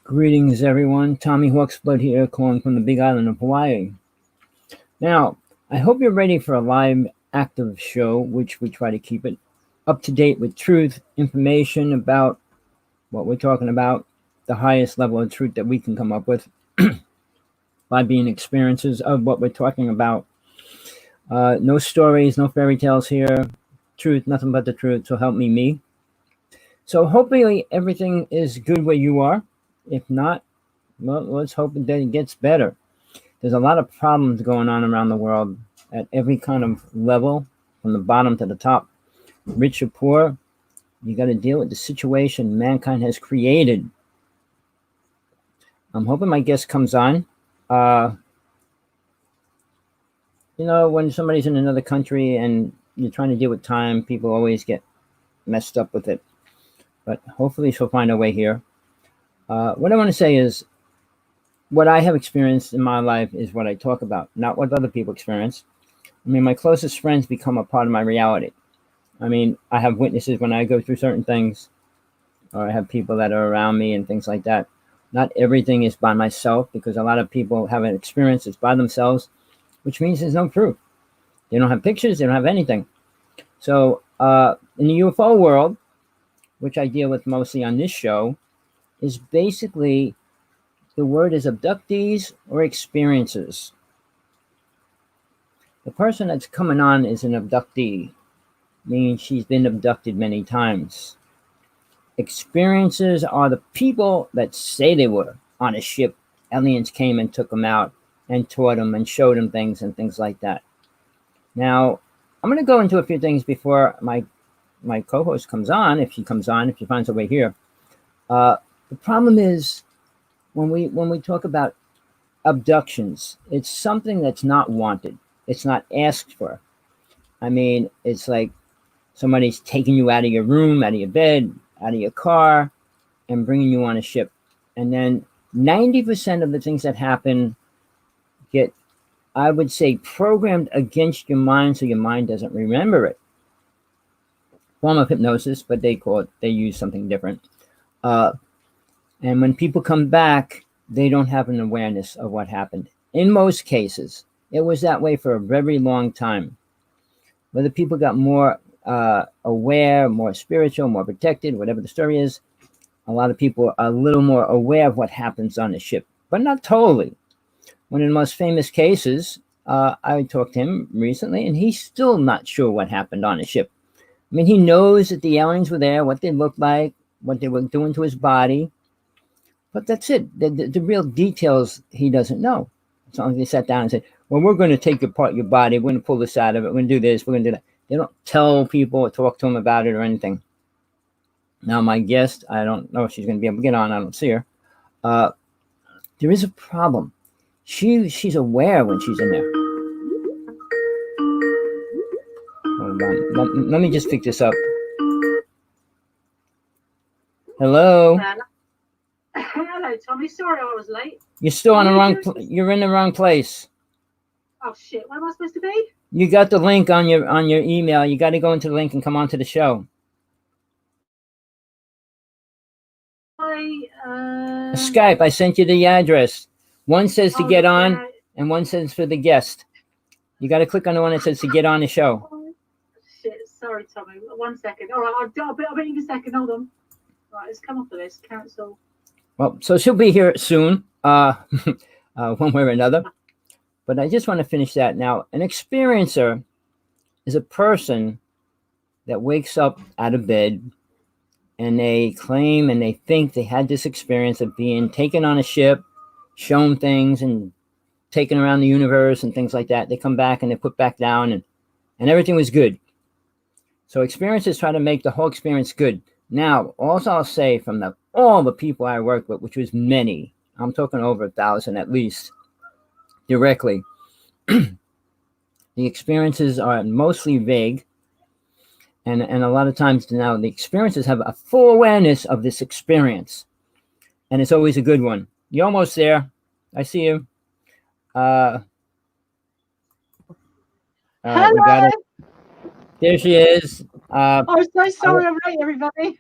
Greetings, everyone. Rev.Hawksblood here, calling from the Big Island of Hawaii. Now, I hope you're ready for a live, active show, which we try to keep it up to date with truth, information about what we're talking about, the highest level of truth that we can come up with by being experiences of what we're talking about. No stories, no fairy tales here. Truth, nothing but the truth. So help me. So hopefully everything is good where you are. If not, well, let's hope that it gets better. There's a lot of problems going on around the world at every kind of level, from the bottom to the top, rich or poor. You got to deal with the situation mankind has created. I'm hoping my guest comes on. When somebody's in another country and you're trying to deal with time, people always get messed up with it. But hopefully she'll find a way here. What I want to say is, what I have experienced in my life is what I talk about, not what other people experience. I mean, my closest friends become a part of my reality. I mean, I have witnesses when I go through certain things, or I have people that are around me and things like that. Not everything is by myself, because a lot of people have an experience that's by themselves, which means there's no proof. They don't have pictures, they don't have anything. So in the UFO world, which I deal with mostly on this show, is basically, the word is abductees or experiences. The person that's coming on is an abductee, meaning she's been abducted many times. Experiences are the people that say they were on a ship. Aliens came and took them out and taught them and showed them things and things like that. Now, I'm going to go into a few things before my co-host comes on, if she finds her way here. The problem is, when we talk about abductions, it's something that's not wanted. It's not asked for. I mean, it's like somebody's taking you out of your room, out of your bed, out of your car, and bringing you on a ship. And then 90% of the things that happen get, I would say, programmed against your mind, so your mind doesn't remember it. Form of hypnosis, but they use something different. And when people come back, they don't have an awareness of what happened. In most cases, it was that way for a very long time. Whether people got more aware, more spiritual, more protected, whatever the story is, a lot of people are a little more aware of what happens on the ship, but not totally. One of the most famous cases, I talked to him recently, and he's still not sure what happened on the ship. I mean, he knows that the aliens were there, what they looked like, what they were doing to his body, but that's it. The real details he doesn't know. As long as they sat down and said, well, we're going to take apart your body, we're going to pull this out of it, we're going to do this, we're going to do that. They don't tell people or talk to them about it or anything. Now, my guest, I don't know if she's going to be able to get on. I don't see her. There is a problem. She's aware when she's in there. Hold on. Let me just pick this up. Hello. Hello, Tommy. Sorry I was late. You're still on the wrong. You're in the wrong place. Oh shit! Where am I supposed to be? You got the link on your email. You got to go into the link and come onto the show. Skype. I sent you the address. One says to get on, and one says for the guest. You got to click on the one that says to get on the show. Oh, shit! Sorry, Tommy. 1 second. All right, I'll be in a second. Hold on. Right, let's come off of this. Cancel. Well, so she'll be here soon, one way or another. But I just want to finish that. Now, an experiencer is a person that wakes up out of bed and they claim and they think they had this experience of being taken on a ship, shown things, and taken around the universe and things like that. They come back and they put back down, and everything was good. So experiencers try to make the whole experience good. Now, also I'll say, from all the people I worked with, which was many, I'm talking over 1,000 at least, directly, the experiences are mostly vague, and a lot of times now the experiences have a full awareness of this experience, and it's always a good one. You're almost there. I see you. Hello. We got it. There she is. I'm so sorry I'm late, everybody.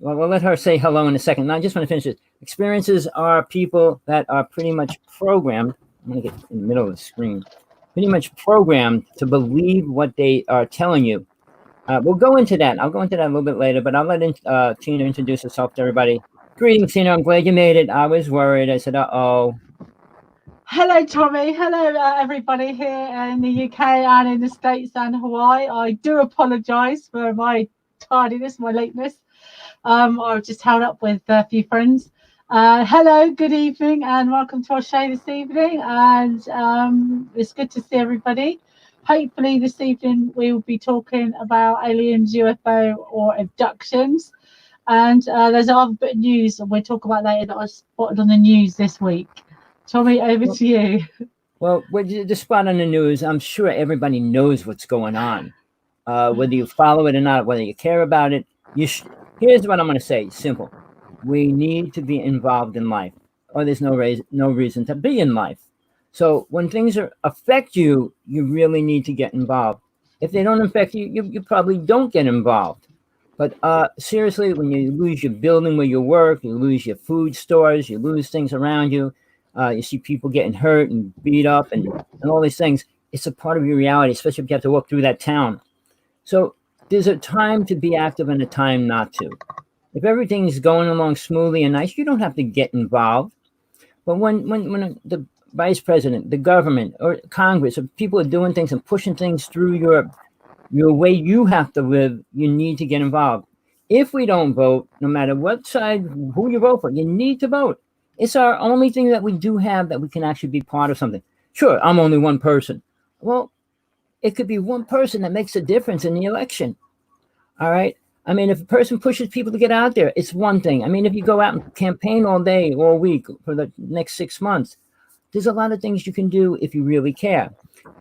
Well, we'll let her say hello in a second. Now, I just want to finish this. Experiences are people that are pretty much programmed. I'm going to get in the middle of the screen. Pretty much programmed to believe what they are telling you. We'll go into that. I'll go into that a little bit later, but I'll let Tina introduce herself to everybody. Greetings, Tina. I'm glad you made it. I was worried. I said, uh-oh. Hello, Tommy. Hello, everybody here in the UK and in the States and Hawaii. I do apologise for my tardiness, my lateness. I've just held up with a few friends. Hello, good evening, and welcome to our show this evening. And it's good to see everybody. Hopefully, this evening we will be talking about aliens, UFO, or abductions. And there's other bit of news, and we'll talk about later that I spotted on the news this week. Tommy, over to you. Well, with the spot on the news, I'm sure everybody knows what's going on. Whether you follow it or not, whether you care about it, here's what I'm going to say. Simple. We need to be involved in life, or there's no reason to be in life. So when things affect you, you really need to get involved. If they don't affect you, you probably don't get involved. But seriously, when you lose your building where you work, you lose your food stores, you lose things around you, you see people getting hurt and beat up and all these things, it's a part of your reality, especially if you have to walk through that town. So there's a time to be active and a time not to. If everything's going along smoothly and nice, you don't have to get involved. But when the vice president, the government, or Congress, or people are doing things and pushing things through your way you have to live, you need to get involved. If we don't vote, no matter what side, who you vote for, you need to vote. It's our only thing that we do have that we can actually be part of something. Sure, I'm only one person. Well, it could be one person that makes a difference in the election. All right. I mean, if a person pushes people to get out there, it's one thing. I mean, if you go out and campaign all day, all week for the next 6 months, there's a lot of things you can do if you really care.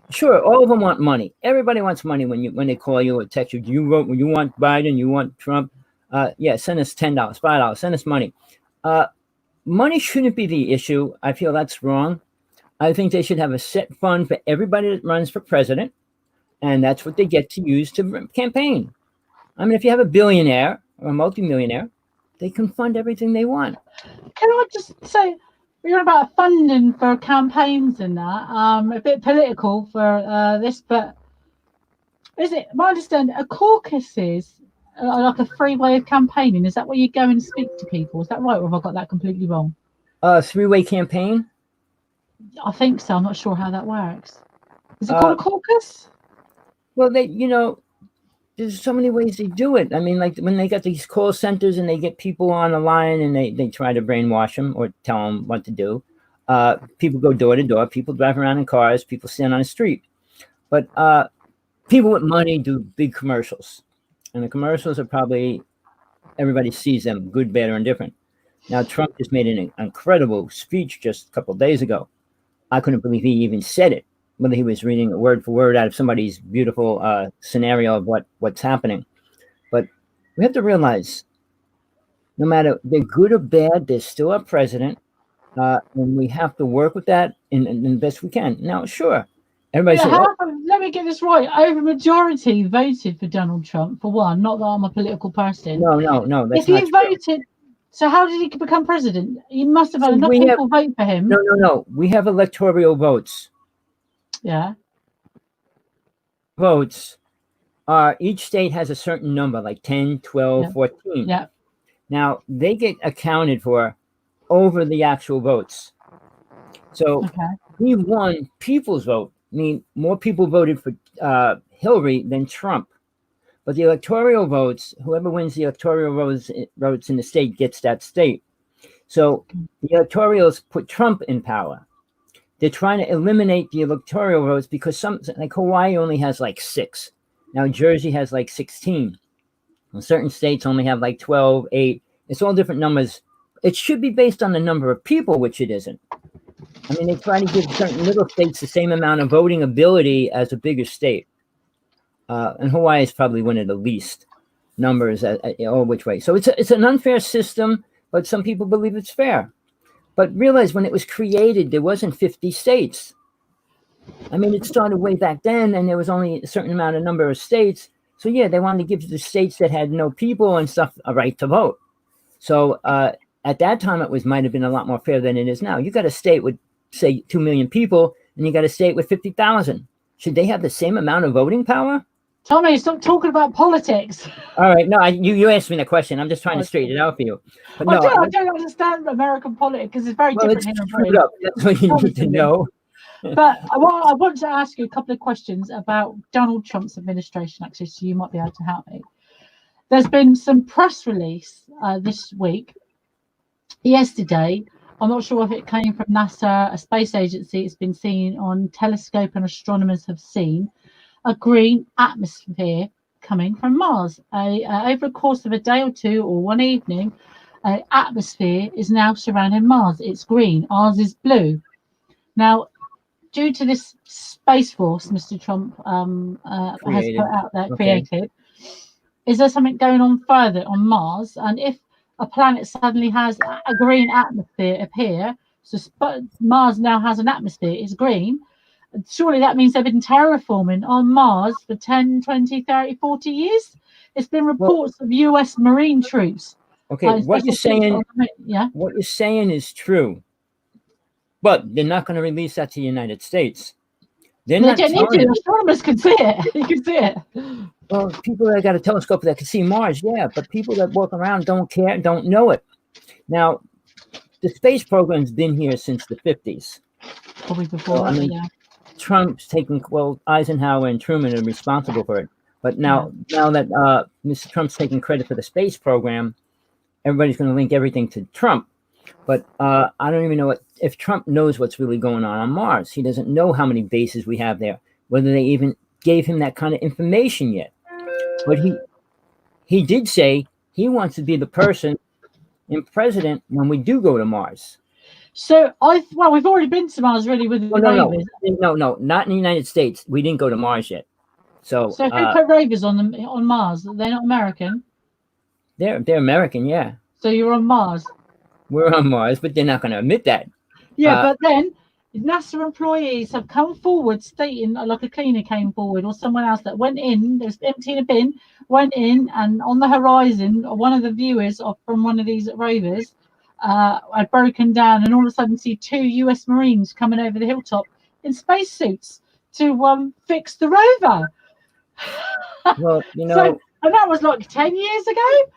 Sure, all of them want money. Everybody wants money when they call you or text you. Do you vote? You want Biden? You want Trump? Yeah, send us $10, $5. Send us money. Money shouldn't be the issue. I feel that's wrong. I think they should have a set fund for everybody that runs for president, and that's what they get to use to campaign. I mean, if you have a billionaire or a multimillionaire, they can fund everything they want. Can I just say, we're about funding for campaigns and that, a bit political for this, but is it, my understanding, a caucus is like a free way of campaigning? Is that where you go and speak to people? Is that right, or have I got that completely wrong? Three-way campaign? I think so. I'm not sure how that works. Is it called a caucus? Well, there's so many ways they do it. I mean, like when they got these call centers and they get people on the line and they try to brainwash them or tell them what to do. People go door to door. People drive around in cars. People stand on the street. But people with money do big commercials. And the commercials are probably, everybody sees them, good, bad, or indifferent. Now, Trump just made an incredible speech just a couple of days ago. I couldn't believe he even said it, whether he was reading it word for word out of somebody's beautiful scenario of what's happening. But we have to realize, no matter they're good or bad, they're still our president, and we have to work with that in the best we can. Now, sure, everybody says, let me get this right. Over majority voted for Donald Trump, for one. Not that I'm a political person. No, that's if you voted, so how did he become president? You must have had enough people vote for him. No. We have electoral votes. Yeah. Votes are, each state has a certain number, like 10, 12, 14. Yeah. Now, they get accounted for over the actual votes. So he won people's vote. I mean, more people voted for Hillary than Trump. But the electoral votes, whoever wins the electoral votes in the state gets that state. So the electorals put Trump in power. They're trying to eliminate the electoral votes because like Hawaii only has like 6. Now Jersey has like 16. And certain states only have like 12, 8. It's all different numbers. It should be based on the number of people, which it isn't. I mean, they try to give certain little states the same amount of voting ability as a bigger state. And Hawaii is probably one of the least numbers all which way. So it's an unfair system, but some people believe it's fair. But realize when it was created, there wasn't 50 states. I mean, it started way back then, and there was only a certain number of states. So yeah, they wanted to give the states that had no people and stuff a right to vote. So at that time, it might have been a lot more fair than it is now. You got a state with, say, 2 million people, and you got a state with 50,000. Should they have the same amount of voting power? Tommy, stop talking about politics. All right, no, you asked me the question. I'm just trying to straighten it out for you. But no, I don't understand American politics because it's very different here in Britain. That's what you need to know. But I want to ask you a couple of questions about Donald Trump's administration, actually, so you might be able to help me. There's been some press release this week, yesterday. I'm not sure if it came from NASA, a space agency. It's been seen on telescope, and astronomers have seen a green atmosphere coming from Mars. Over the course of a day or two, or one evening, an atmosphere is now surrounding Mars. It's green. Ours is blue. Now, due to this space force Mr. Trump has put out there, created, is there something going on further on Mars? And if a planet suddenly has a green atmosphere appear, so Mars now has an atmosphere, it's green, surely that means they've been terraforming on Mars for 10, 20, 30, 40 years? It's been reports of US Marine troops. Okay, what you're saying is true. But they're not going to release that to the United States. They don't need to. Astronomers can see it. You can see it. Well, people that got a telescope that can see Mars, yeah, but people that walk around don't care, don't know it. Now, the space program's been here since the 50s. Probably before, Trump's taking, Eisenhower and Truman are responsible for it. But now that Mr. Trump's taking credit for the space program, everybody's going to link everything to Trump. But I don't even know if Trump knows what's really going on Mars. He doesn't know how many bases we have there, whether they even gave him that kind of information yet. But he did say he wants to be the person in president when we do go to Mars. So we've already been to Mars really with the rovers. No, not in the United States. We didn't go to Mars yet. So who put rovers on Mars? They're not American. They're American, yeah. So you're on Mars. We're on Mars, but they're not going to admit that. Yeah, but then NASA employees have come forward stating, like a cleaner came forward or someone else that went in, there's emptying a bin, went in, and on the horizon, one of the viewers from one of these rovers had broken down, and all of a sudden see 2 US Marines coming over the hilltop in spacesuits to fix the rover. Well, and that was like 10 years ago.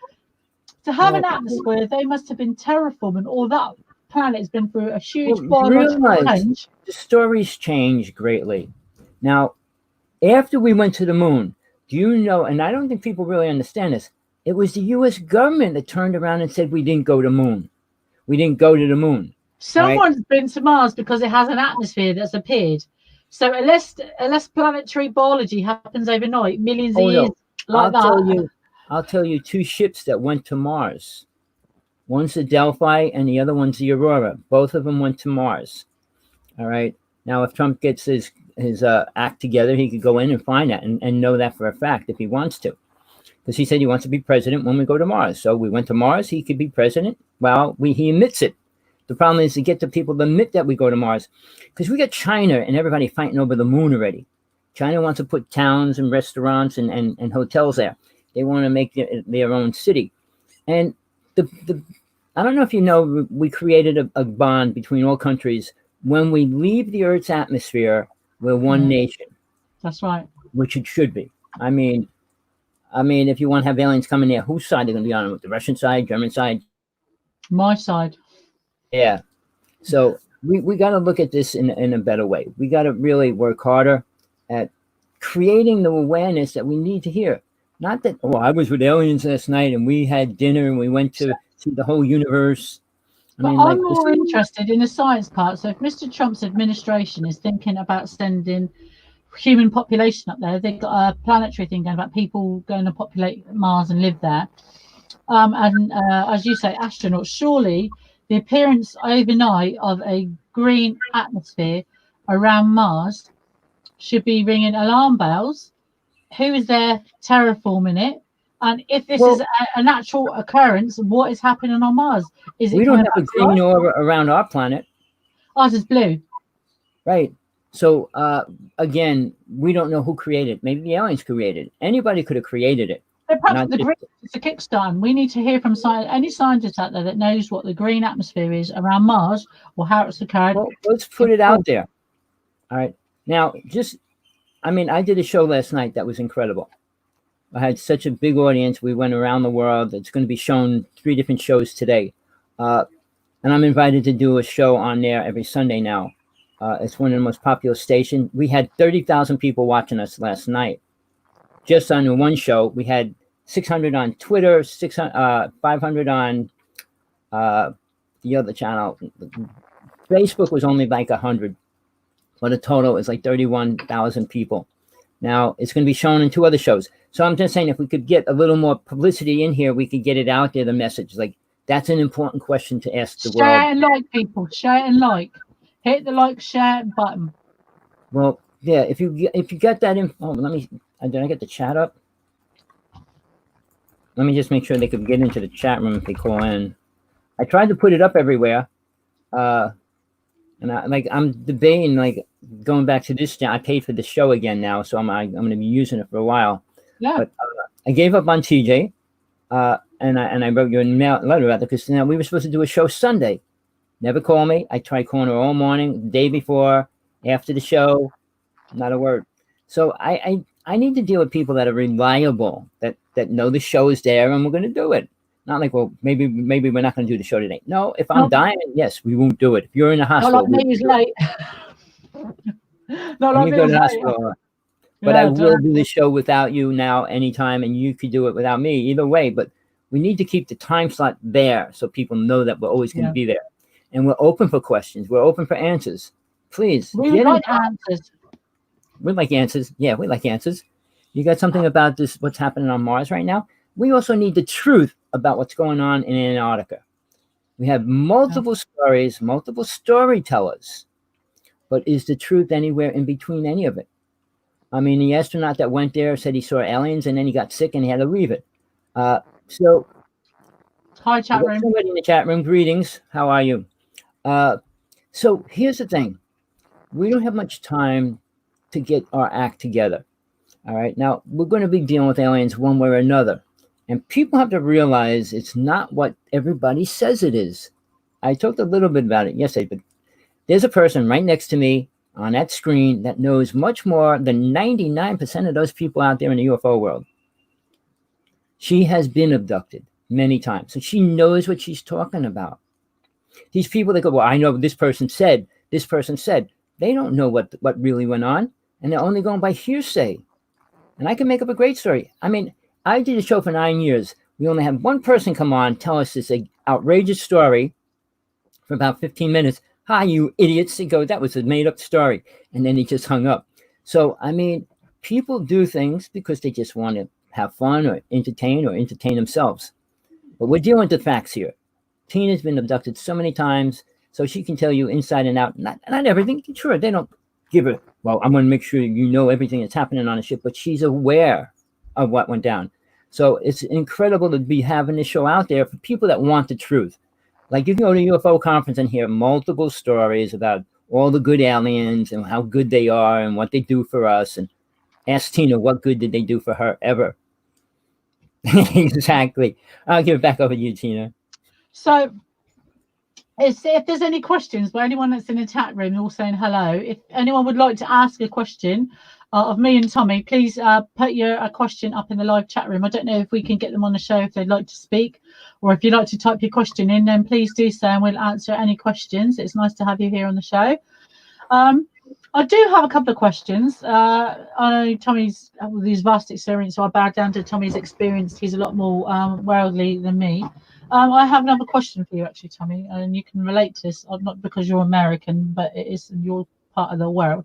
To have an atmosphere, they must have been terraforming, or that planet has been through a huge biological change. The stories change greatly. Now, after we went to the moon, do you know, and I don't think people really understand this, it was the U.S. government that turned around and said we didn't go to the moon. We didn't go to the moon. Someone's been to Mars because it has an atmosphere that's appeared. So unless planetary biology happens overnight, millions of years I'll tell you 2 ships that went to Mars. One's the Delphi and the other one's the Aurora. Both of them went to Mars. All right. Now, if Trump gets his act together, he could go in and find that and know that for a fact if he wants to. Because he said he wants to be president when we go to Mars. So we went to Mars. He could be president. Well, he admits it. The problem is to get the people to admit that we go to Mars. Because we got China and everybody fighting over the moon already. China wants to put towns and restaurants and hotels there. They want to make their own city. And I don't know if you know, we created a bond between all countries. When we leave the Earth's atmosphere, we're one nation. That's right. Which it should be. I mean, if you want to have aliens coming there, whose side are they going to be on? The Russian side, German side? My side. Yeah. So we got to look at this in a better way. We got to really work harder at creating the awareness that we need to hear. Not that, I was with aliens last night and we had dinner and we went to see the whole universe. I'm more interested in the science part. So if Mr. Trump's administration is thinking about sending human population up there, they've got a planetary thing going about people going to populate Mars and live there. And as you say, astronauts, surely the appearance overnight of a green atmosphere around Mars should be ringing alarm bells. Who is there terraforming it? And if this is a natural occurrence, what is happening on Mars? We don't have a green aura around our planet. Ours is blue. Right. So, again, we don't know who created it. Maybe the aliens created it. Anybody could have created it. So perhaps the green It's a kickstart. We need to hear from any scientist out there that knows what the green atmosphere is around Mars or how it's occurred. Well, let's put it out there. All right. Now, I did a show last night that was incredible. I had such a big audience. We went around the world. It's going to be shown 3 different shows today. And I'm invited to do a show on there every Sunday now. It's one of the most popular stations. We had 30,000 people watching us last night. Just on the one show, we had 600 on Twitter, 500 on the other channel. Facebook was only like 100, but the total is like 31,000 people. Now, it's going to be shown in 2 other shows. So I'm just saying, if we could get a little more publicity in here, we could get it out there, the message. Like, that's an important question to ask the world. Share and like, people. Share and like. Hit the like, share button. Well, yeah, if you get that in, did I get the chat up? Let me just make sure they could get into the chat room if they call in. I tried to put it up everywhere. And I'm debating, like, going back to this. I paid for the show again now, so I'm going to be using it for a while. Yeah. But I gave up on TJ, and I wrote you a letter about it because we were supposed to do a show Sunday. Never call me. I tried calling her all morning, the day before, after the show, not a word. So I need to deal with people that are reliable, that know the show is there and we're going to do it. Not like, well, maybe we're not going to do the show today. No, if I'm dying, yes, we won't do it. If you're in the hospital, not like me, late. Not like me, go to the hospital. But I will do the show without you now, anytime, and you could do it without me. Either way, but we need to keep the time slot there so people know that we're always going to be there. And we're open for questions. We're open for answers. Please. We like answers. We like answers. Yeah, we like answers. You got something about this, what's happening on Mars right now? We also need the truth about what's going on in Antarctica. We have multiple stories, multiple storytellers. But is the truth anywhere in between any of it? I mean, the astronaut that went there said he saw aliens and then he got sick and he had to leave it. So, hi, chat room. Somebody in the chat room, greetings. How are you? So here's the thing. We don't have much time to get our act together. All right. Now, we're going to be dealing with aliens one way or another. And people have to realize it's not what everybody says it is. I talked a little bit about it yesterday, but there's a person right next to me on that screen that knows much more than 99% of those people out there in the UFO world. She has been abducted many times, so she knows what she's talking about. These people that go, well, I know this person said, they don't know what really went on, and they're only going by hearsay. And I can make up a great story. I mean, I did a show for 9 years. We only had one person come on, tell us this outrageous story for about 15 minutes. Hi, you idiots. They go, that was a made-up story. And then he just hung up. So, I mean, people do things because they just want to have fun or entertain themselves. But we're dealing with the facts here. Tina's been abducted so many times, so she can tell you inside and out. Not everything. Sure, they don't give her, well, I'm going to make sure you know everything that's happening on the ship, but she's aware of what went down. So it's incredible to be having this show out there for people that want the truth. Like, you can go to a UFO conference and hear multiple stories about all the good aliens and how good they are and what they do for us. And ask Tina, what good did they do for her ever? Exactly. I'll give it back over to you, Tina. So, if there's any questions by anyone that's in the chat room, all saying hello. If anyone would like to ask a question of me and Tommy, please put your question up in the live chat room. I don't know if we can get them on the show if they'd like to speak, or if you'd like to type your question in, then please do so and we'll answer any questions. It's nice to have you here on the show. I do have a couple of questions. I know Tommy's with his vast experience, so I bow down to Tommy's experience. He's a lot more worldly than me. I have another question for you, actually, Tommy, and you can relate to this, not because you're American, but it is your part of the world.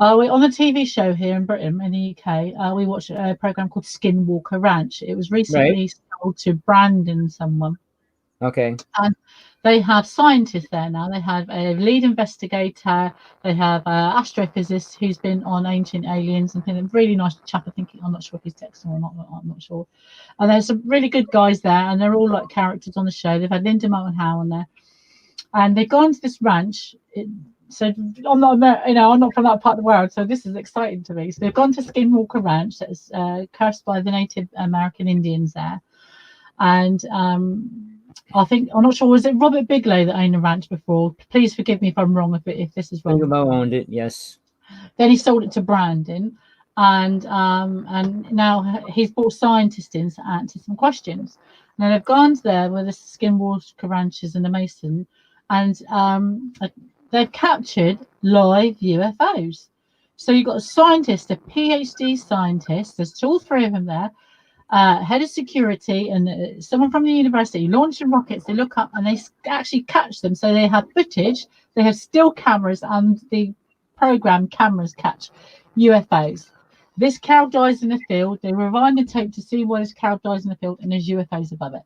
We're on a TV show here in Britain, in the UK. We watched a program called Skinwalker Ranch. It was recently sold to Brandon someone. Okay. And they have scientists there now. They have a lead investigator. They have an astrophysicist who's been on Ancient Aliens and been a really nice chap. I'm not sure if he's texting or not. I'm not sure. And there's some really good guys there, and they're all like characters on the show. They've had Linda Moulton Howe on there, and they've gone to this ranch. So I'm not from that part of the world, so this is exciting to me. So they've gone to Skinwalker Ranch, that's cursed by the Native American Indians there. And I think, I'm not sure, was it Robert Bigelow that owned the ranch before? Please forgive me if I'm wrong, if this is wrong. Bigelow owned it, yes. Then he sold it to Brandon, and now he's brought scientists in to answer some questions. Now they've gone there with the Skinwalker Ranchers and the Mason, and they've captured live UFOs. So you've got a scientist, a PhD scientist. There's all three of them there. Head of security and someone from the university launching rockets. They look up and they actually catch them. So they have footage, they have still cameras, and the programmed cameras catch UFOs. This cow dies in the field. They rewind the tape to see why this cow dies in the field, and there's UFOs above it.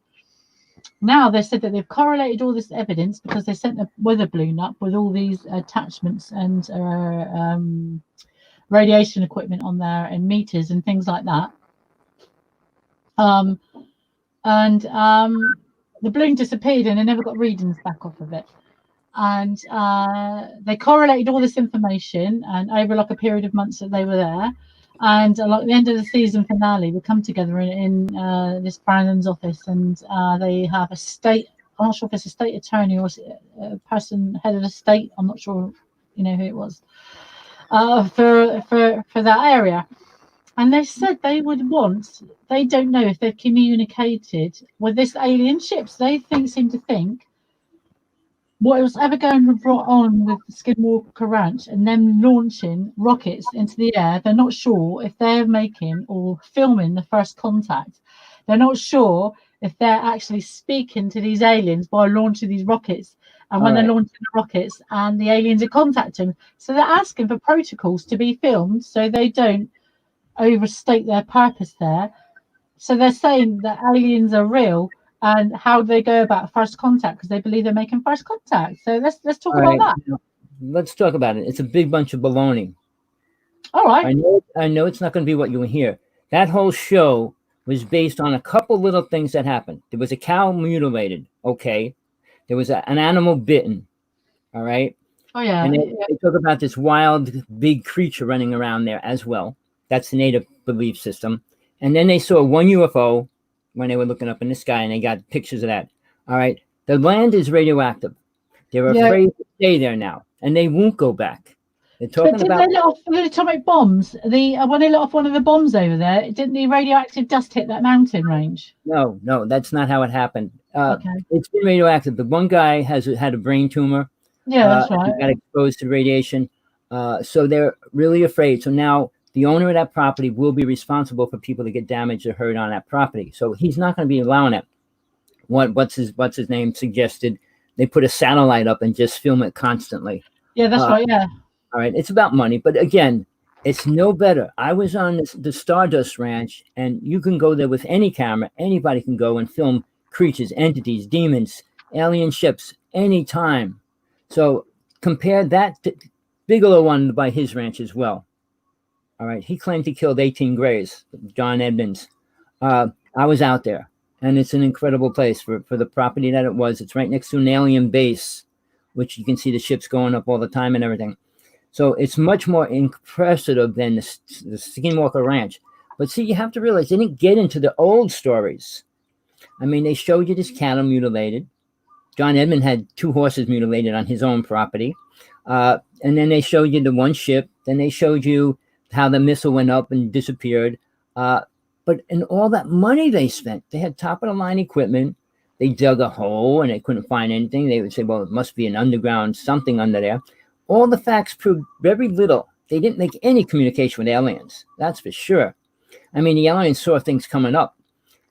Now they said that they've correlated all this evidence because they sent a weather balloon up with all these attachments and radiation equipment on there and meters and things like that. The balloon disappeared and they never got readings back off of it. And they correlated all this information, and over like a period of months that they were there, and like the end of the season finale, we come together in this Brandon's office, and they have a state, I'm not sure if it's a state attorney or a person, head of the state, I'm not sure, you know, who it was, for that area. And they said they would want, they don't know if they've communicated with this alien ships. They seem to think what was ever going on with the Skinwalker Ranch and them launching rockets into the air, they're not sure if they're making or filming the first contact. They're not sure if they're actually speaking to these aliens by launching these rockets. And when they're launching the rockets and the aliens are contacting, so they're asking for protocols to be filmed so they don't overstate their purpose there. So they're saying that aliens are real. And how do they go about first contact? Because they believe they're making first contact. So let's talk about that. Let's talk about it. It's a big bunch of baloney. All right. I know it's not going to be what you hear. That whole show was based on a couple little things that happened. There was a cow mutilated. Okay. There was an animal bitten. All right. Oh, yeah. And they talk about this wild, big creature running around there as well. That's the native belief system. And then they saw one UFO when they were looking up in the sky, and they got pictures of that. All right. The land is radioactive. They're afraid to stay there now, and they won't go back. They're talking about... They let off the atomic bombs? When they let off one of the bombs over there, didn't the radioactive dust hit that mountain range? No, that's not how it happened. Okay. It's been radioactive. The one guy had a brain tumor. Yeah, that's right. He got exposed to radiation. So they're really afraid. So now the owner of that property will be responsible for people to get damaged or hurt on that property. So he's not going to be allowing it. What's his name suggested? They put a satellite up and just film it constantly. Yeah, that's right. Yeah. All right. It's about money. But again, it's no better. I was on the Stardust Ranch, and you can go there with any camera. Anybody can go and film creatures, entities, demons, alien ships anytime. So compare that to Bigelow one by his ranch as well. All right. He claimed he killed 18 Greys, John Edmonds. I was out there, and it's an incredible place for the property that it was. It's right next to an alien base, which you can see the ships going up all the time and everything. So it's much more impressive than the Skinwalker Ranch. But see, you have to realize they didn't get into the old stories. I mean, they showed you this cattle mutilated. John Edmund had 2 horses mutilated on his own property. And then they showed you the one ship. Then they showed you how the missile went up and disappeared. But in all that money they spent, they had top-of-the-line equipment. They dug a hole and they couldn't find anything. They would say, well, it must be an underground something under there. All the facts proved very little. They didn't make any communication with aliens. That's for sure. I mean, the aliens saw things coming up,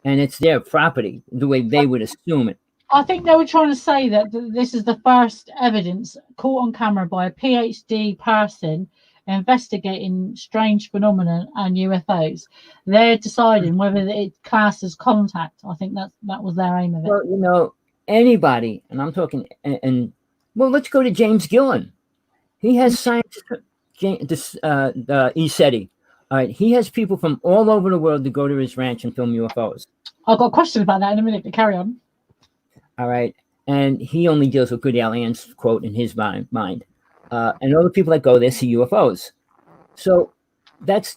and it's their property, the way they would assume it. I think they were trying to say that this is the first evidence caught on camera by a PhD person investigating strange phenomena and UFOs. They're deciding whether it classes contact. I think that was their aim of it. Well, you know, anybody, and I'm talking, and well, let's go to James Gillen. He has scientists, ESETI. All right, he has people from all over the world to go to his ranch and film UFOs. I've got a question about that in a minute, but carry on. All right, and he only deals with good aliens, quote, in his mind. And all the people that go there see UFOs. So that's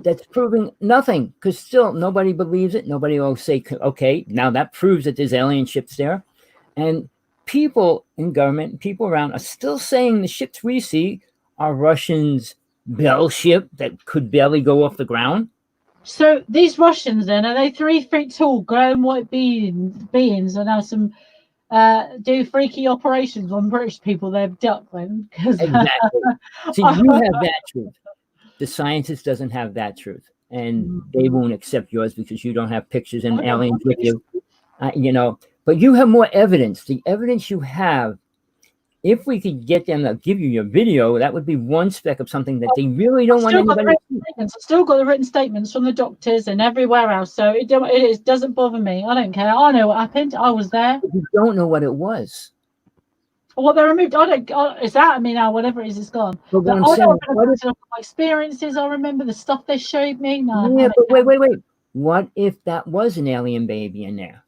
That's proving nothing, because still nobody believes it. Nobody will say, okay, now that proves that there's alien ships there. And people in government, people around, are still saying the ships we see are Russians' Bell ship that could barely go off the ground. So these Russians then, are they 3 feet tall, glowing white beings and have some do freaky operations on British people they abduct then? Exactly. See, you have that truth. The scientist doesn't have that truth, and they won't accept yours because you don't have pictures and aliens with you. But you have more evidence. The evidence you have, if we could get them to give you your video, that would be one speck of something that they really don't want anybody to see. I've still got the written statements from the doctors and everywhere else, so it doesn't bother me. I don't care. I know what happened. I was there. But you don't know what it was. What they removed, is that? I mean, now whatever it is, it's gone. But But what I'm saying, my experiences, I remember the stuff they showed me. No, yeah, but wait. What if that was an alien baby in there?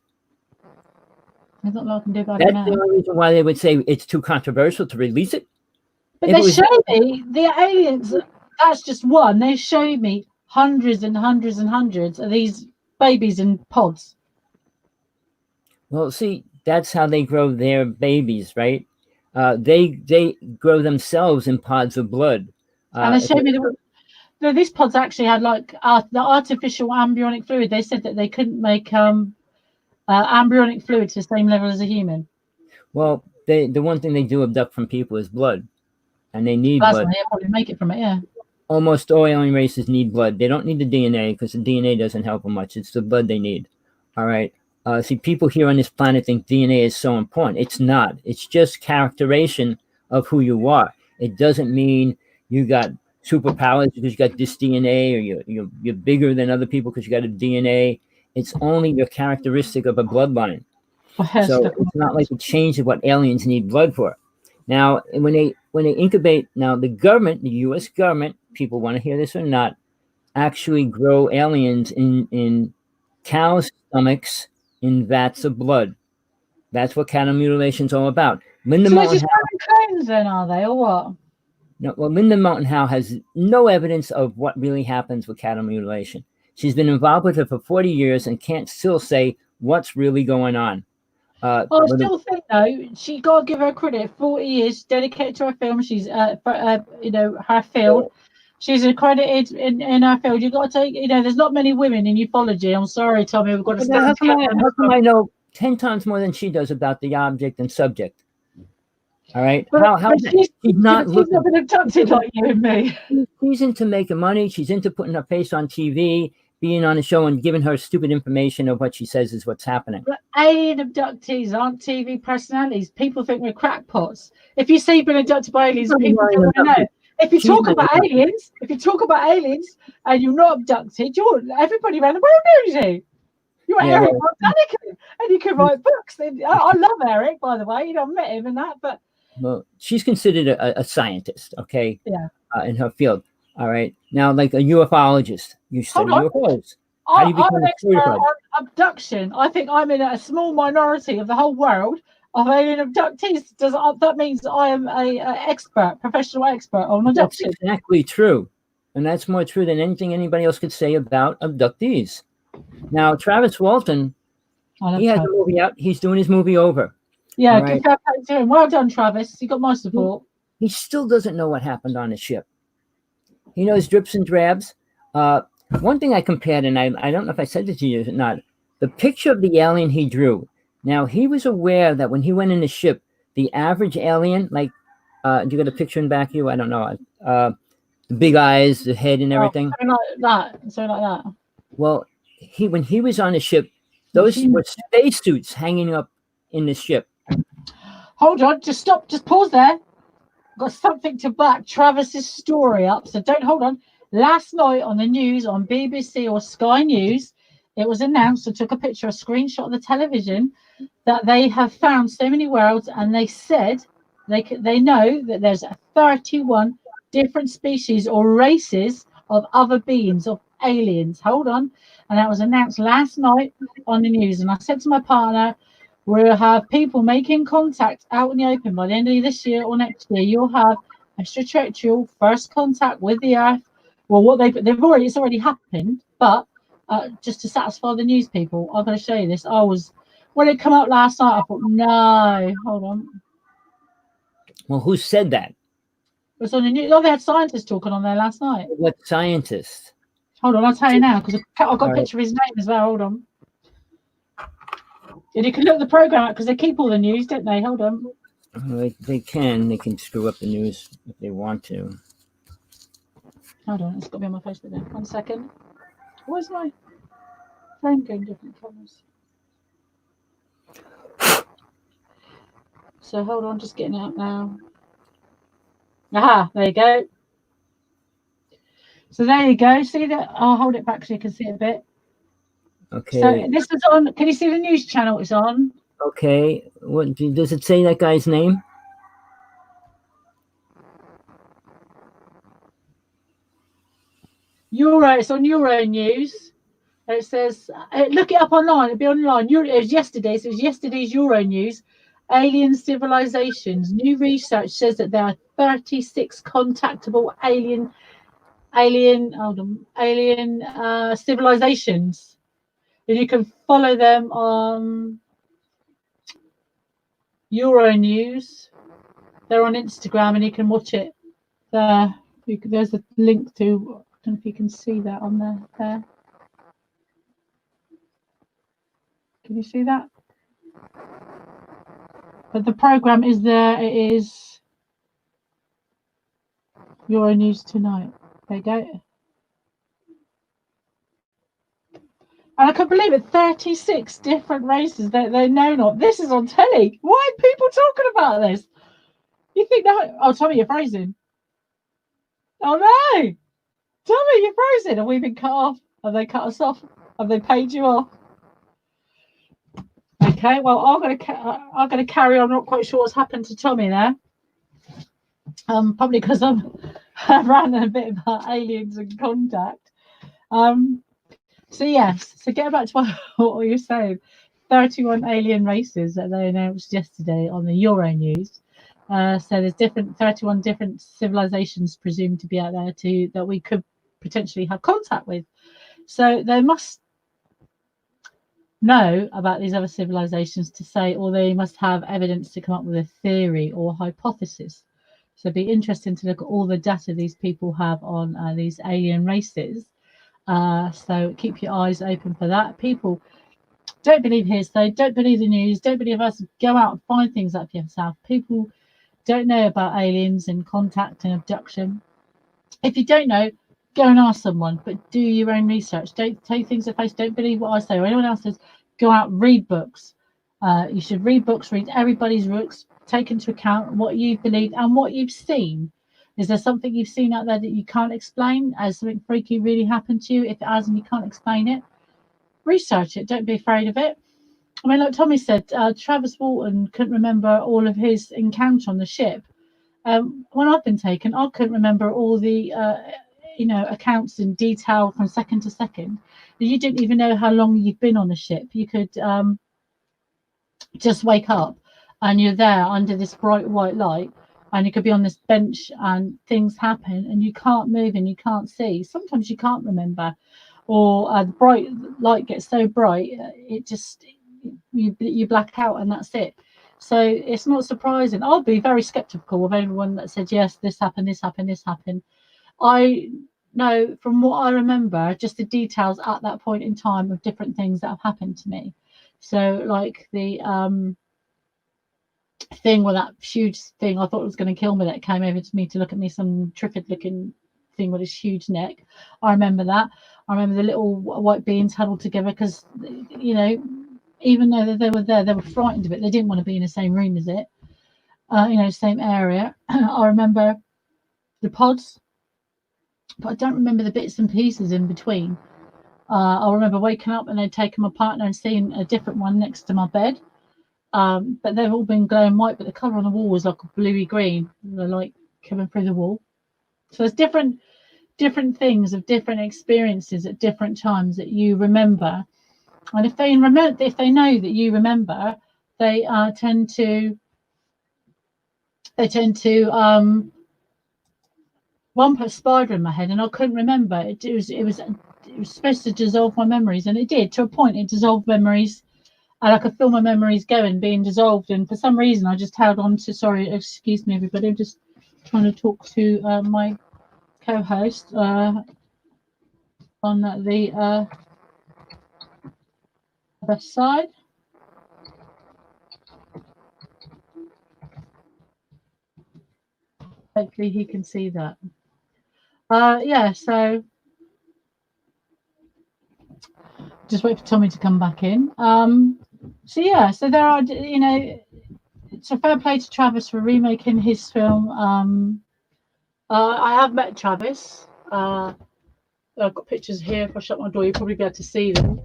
There's not a lot I can do about it That's now. the only reason why they would say it's too controversial to release it. But they showed me the aliens. That's just one. They showed me hundreds and hundreds and hundreds of these babies in pods. Well, see, that's how they grow their babies, right? They grow themselves in pods of blood. And they showed me these pods actually had like the artificial embryonic fluid. They said that they couldn't make embryonic fluid to the same level as a human. Well, the one thing they do abduct from people is blood, and they need blood. They probably make it from it, yeah. Almost all alien races need blood. They don't need the DNA because the DNA doesn't help them much. It's the blood they need. All right. See, people here on this planet think DNA is so important. It's not. It's just characterization of who you are. It doesn't mean you got superpowers because you got this DNA, or you're bigger than other people because you got a DNA. It's only your characteristic of a bloodline. So it's not like it changes what aliens need blood for. Now, when they incubate, now the government, the U.S. government, people want to hear this or not, actually grow aliens in cows' stomachs in vats of blood. That's what cattle mutilation is all about. Linda Mountain clones then, are they, or what? No, well, Linda Mountain Howe has no evidence of what really happens with cattle mutilation. She's been involved with it for 40 years and can't still say what's really going on. I still think though she got to give her credit. 40 years dedicated to her film. She's her field. She's accredited in her field. You got to take. There's not many women in ufology. I'm sorry, Tommy. We've got to. How come I know 10 times more than she does about the object and subject? All right. But she's not been abducted like you and me. She's into making money. She's into putting her face on TV, being on a show, and giving her stupid information of what she says is what's happening. But alien abductees aren't TV personalities. People think we're crackpots. If you say you've been abducted by aliens, people don't want to know. If you talk about aliens, and you're not abducted, everybody around the world knows you. You're Eric Anakin, and you can write books. I love Eric, by the way. I've met him and that, but. Well, she's considered a scientist, okay? Yeah. In her field. All right. Now, like a ufologist, you study UFOs. How do you become I'm an expert on abduction. I think I'm in a small minority of the whole world of alien abductees. That means I am a professional expert on abduction? That's exactly true. And that's more true than anything anybody else could say about abductees. Now, Travis Walton, he has a movie out. He's doing his movie over. Yeah, right. Good to him. Well done, Travis. You got my support. He still doesn't know what happened on the ship. He knows drips and drabs. One thing I compared, and I don't know if I said it to you or not, the picture of the alien he drew. Now, he was aware that when he went in the ship, the average alien, like, do you got a picture in back of you? I don't know. The big eyes, the head and everything. Something like that. Well, when he was on the ship, those were spacesuits hanging up in the ship. Hold on, just stop, just pause there. Got something to back Travis's story up, so don't hold on. Last night on the news, on BBC or Sky News, it was announced, I took a picture, a screenshot of the television, that they have found so many worlds, and they said they know that there's 31 different species or races of other beings, of aliens. Hold on. And that was announced last night on the news. And I said to my partner, we'll have people making contact out in the open by the end of this year or next year. You'll have extraterrestrial first contact with the Earth, Well, it's already happened, but just to satisfy the news people, I'm going to show you this. When it came out last night, I thought, no, hold on. Well, who said that? It was on the news. Oh, they had scientists talking on there last night. What scientist? Hold on, I'll tell you now, because I've got a All picture of his name as well. Hold on. And you can look the program up because they keep all the news, don't they? Hold on. They can screw up the news if they want to. Hold on, it's got to be on my Facebook there. 1 second. Where's my phone going different colours? So hold on, just getting out now. Aha, there you go. So there you go. See that? I'll hold it back so you can see it a bit. Okay. So this is on. Can you see the news channel it's on? Okay. What does it say? That guy's name? It's on Euro News. It says, look it up online. It'll be online. It was yesterday. So it was yesterday's Euro News. Alien civilizations. New research says that there are 36 contactable alien civilizations. And you can follow them on Euro News. They're on Instagram, and you can watch it there. There's a link to. I don't know if you can see that on there. Can you see that? But the program is there. It is Euro News tonight. There you go. And I can't believe it. 36 different races that they know not. This is on telly. Why are people talking about this? You think that? Oh, Tommy, you're frozen. Oh no, Tommy, you're frozen. Have we been cut off? Have they cut us off? Have they paid you off? Okay, well, I'm gonna carry on. I'm not quite sure what's happened to Tommy there. Probably because I ran a bit about aliens and contact. So yes, so get back to what you're saying. 31 alien races that they announced yesterday on the Euro News. So there's 31 different civilizations presumed to be out there that we could potentially have contact with. So they must know about these other civilizations to say, or they must have evidence to come up with a theory or hypothesis. So it'd be interesting to look at all the data these people have on these alien races. So keep your eyes open for that. People, don't believe hearsay, don't believe the news, don't believe us. Go out and find things out for yourself. People don't know about aliens and contact and abduction. If you don't know, go and ask someone, but do your own research. Don't take things at face. Don't believe what I say or anyone else says. Go out, read books. You should read books, read everybody's books, take into account what you believe and what you've seen. Is there something you've seen out there that you can't explain? Has something freaky really happened to you? If it has and you can't explain it, research it. Don't be afraid of it. I mean, like Tommy said, Travis Walton couldn't remember all of his encounter on the ship. When I've been taken, I couldn't remember all the accounts in detail from second to second. You didn't even know how long you've been on the ship. You could just wake up and you're there under this bright white light, and you could be on this bench and things happen and you can't move and you can't see. Sometimes you can't remember, or the bright light gets so bright it just you black out and that's it. So it's not surprising. I'll be very skeptical of everyone that said, yes, this happened, this happened, this happened. I know from what I remember, just the details at that point in time of different things that have happened to me. So like the thing with that huge thing I thought was going to kill me that came over to me to look at me, some triffid looking thing with his huge neck. I remember that. I remember the little white beings huddled together because, even though they were there, they were frightened of it. They didn't want to be in the same room as it, same area. I remember the pods, but I don't remember the bits and pieces in between. I remember waking up and they'd taken my partner and seeing a different one next to my bed. But they've all been glowing white, but the colour on the wall was like a bluey green, the light coming through the wall. So there's different things of different experiences at different times that you remember. And if they know that you remember, they tend to one put a spider in my head, and I couldn't remember. It was supposed to dissolve my memories, and it did to a point. It dissolved memories, and I could feel my memories going, being dissolved. And for some reason, I just held on to. Sorry, excuse me, everybody. I'm just trying to talk to my co-host on the other side. Hopefully, he can see that. Yeah. So just wait for Tommy to come back in. So yeah. So there are, it's a fair play to Travis for remaking his film. I have met Travis. I've got pictures here. If I shut my door, you'll probably be able to see them.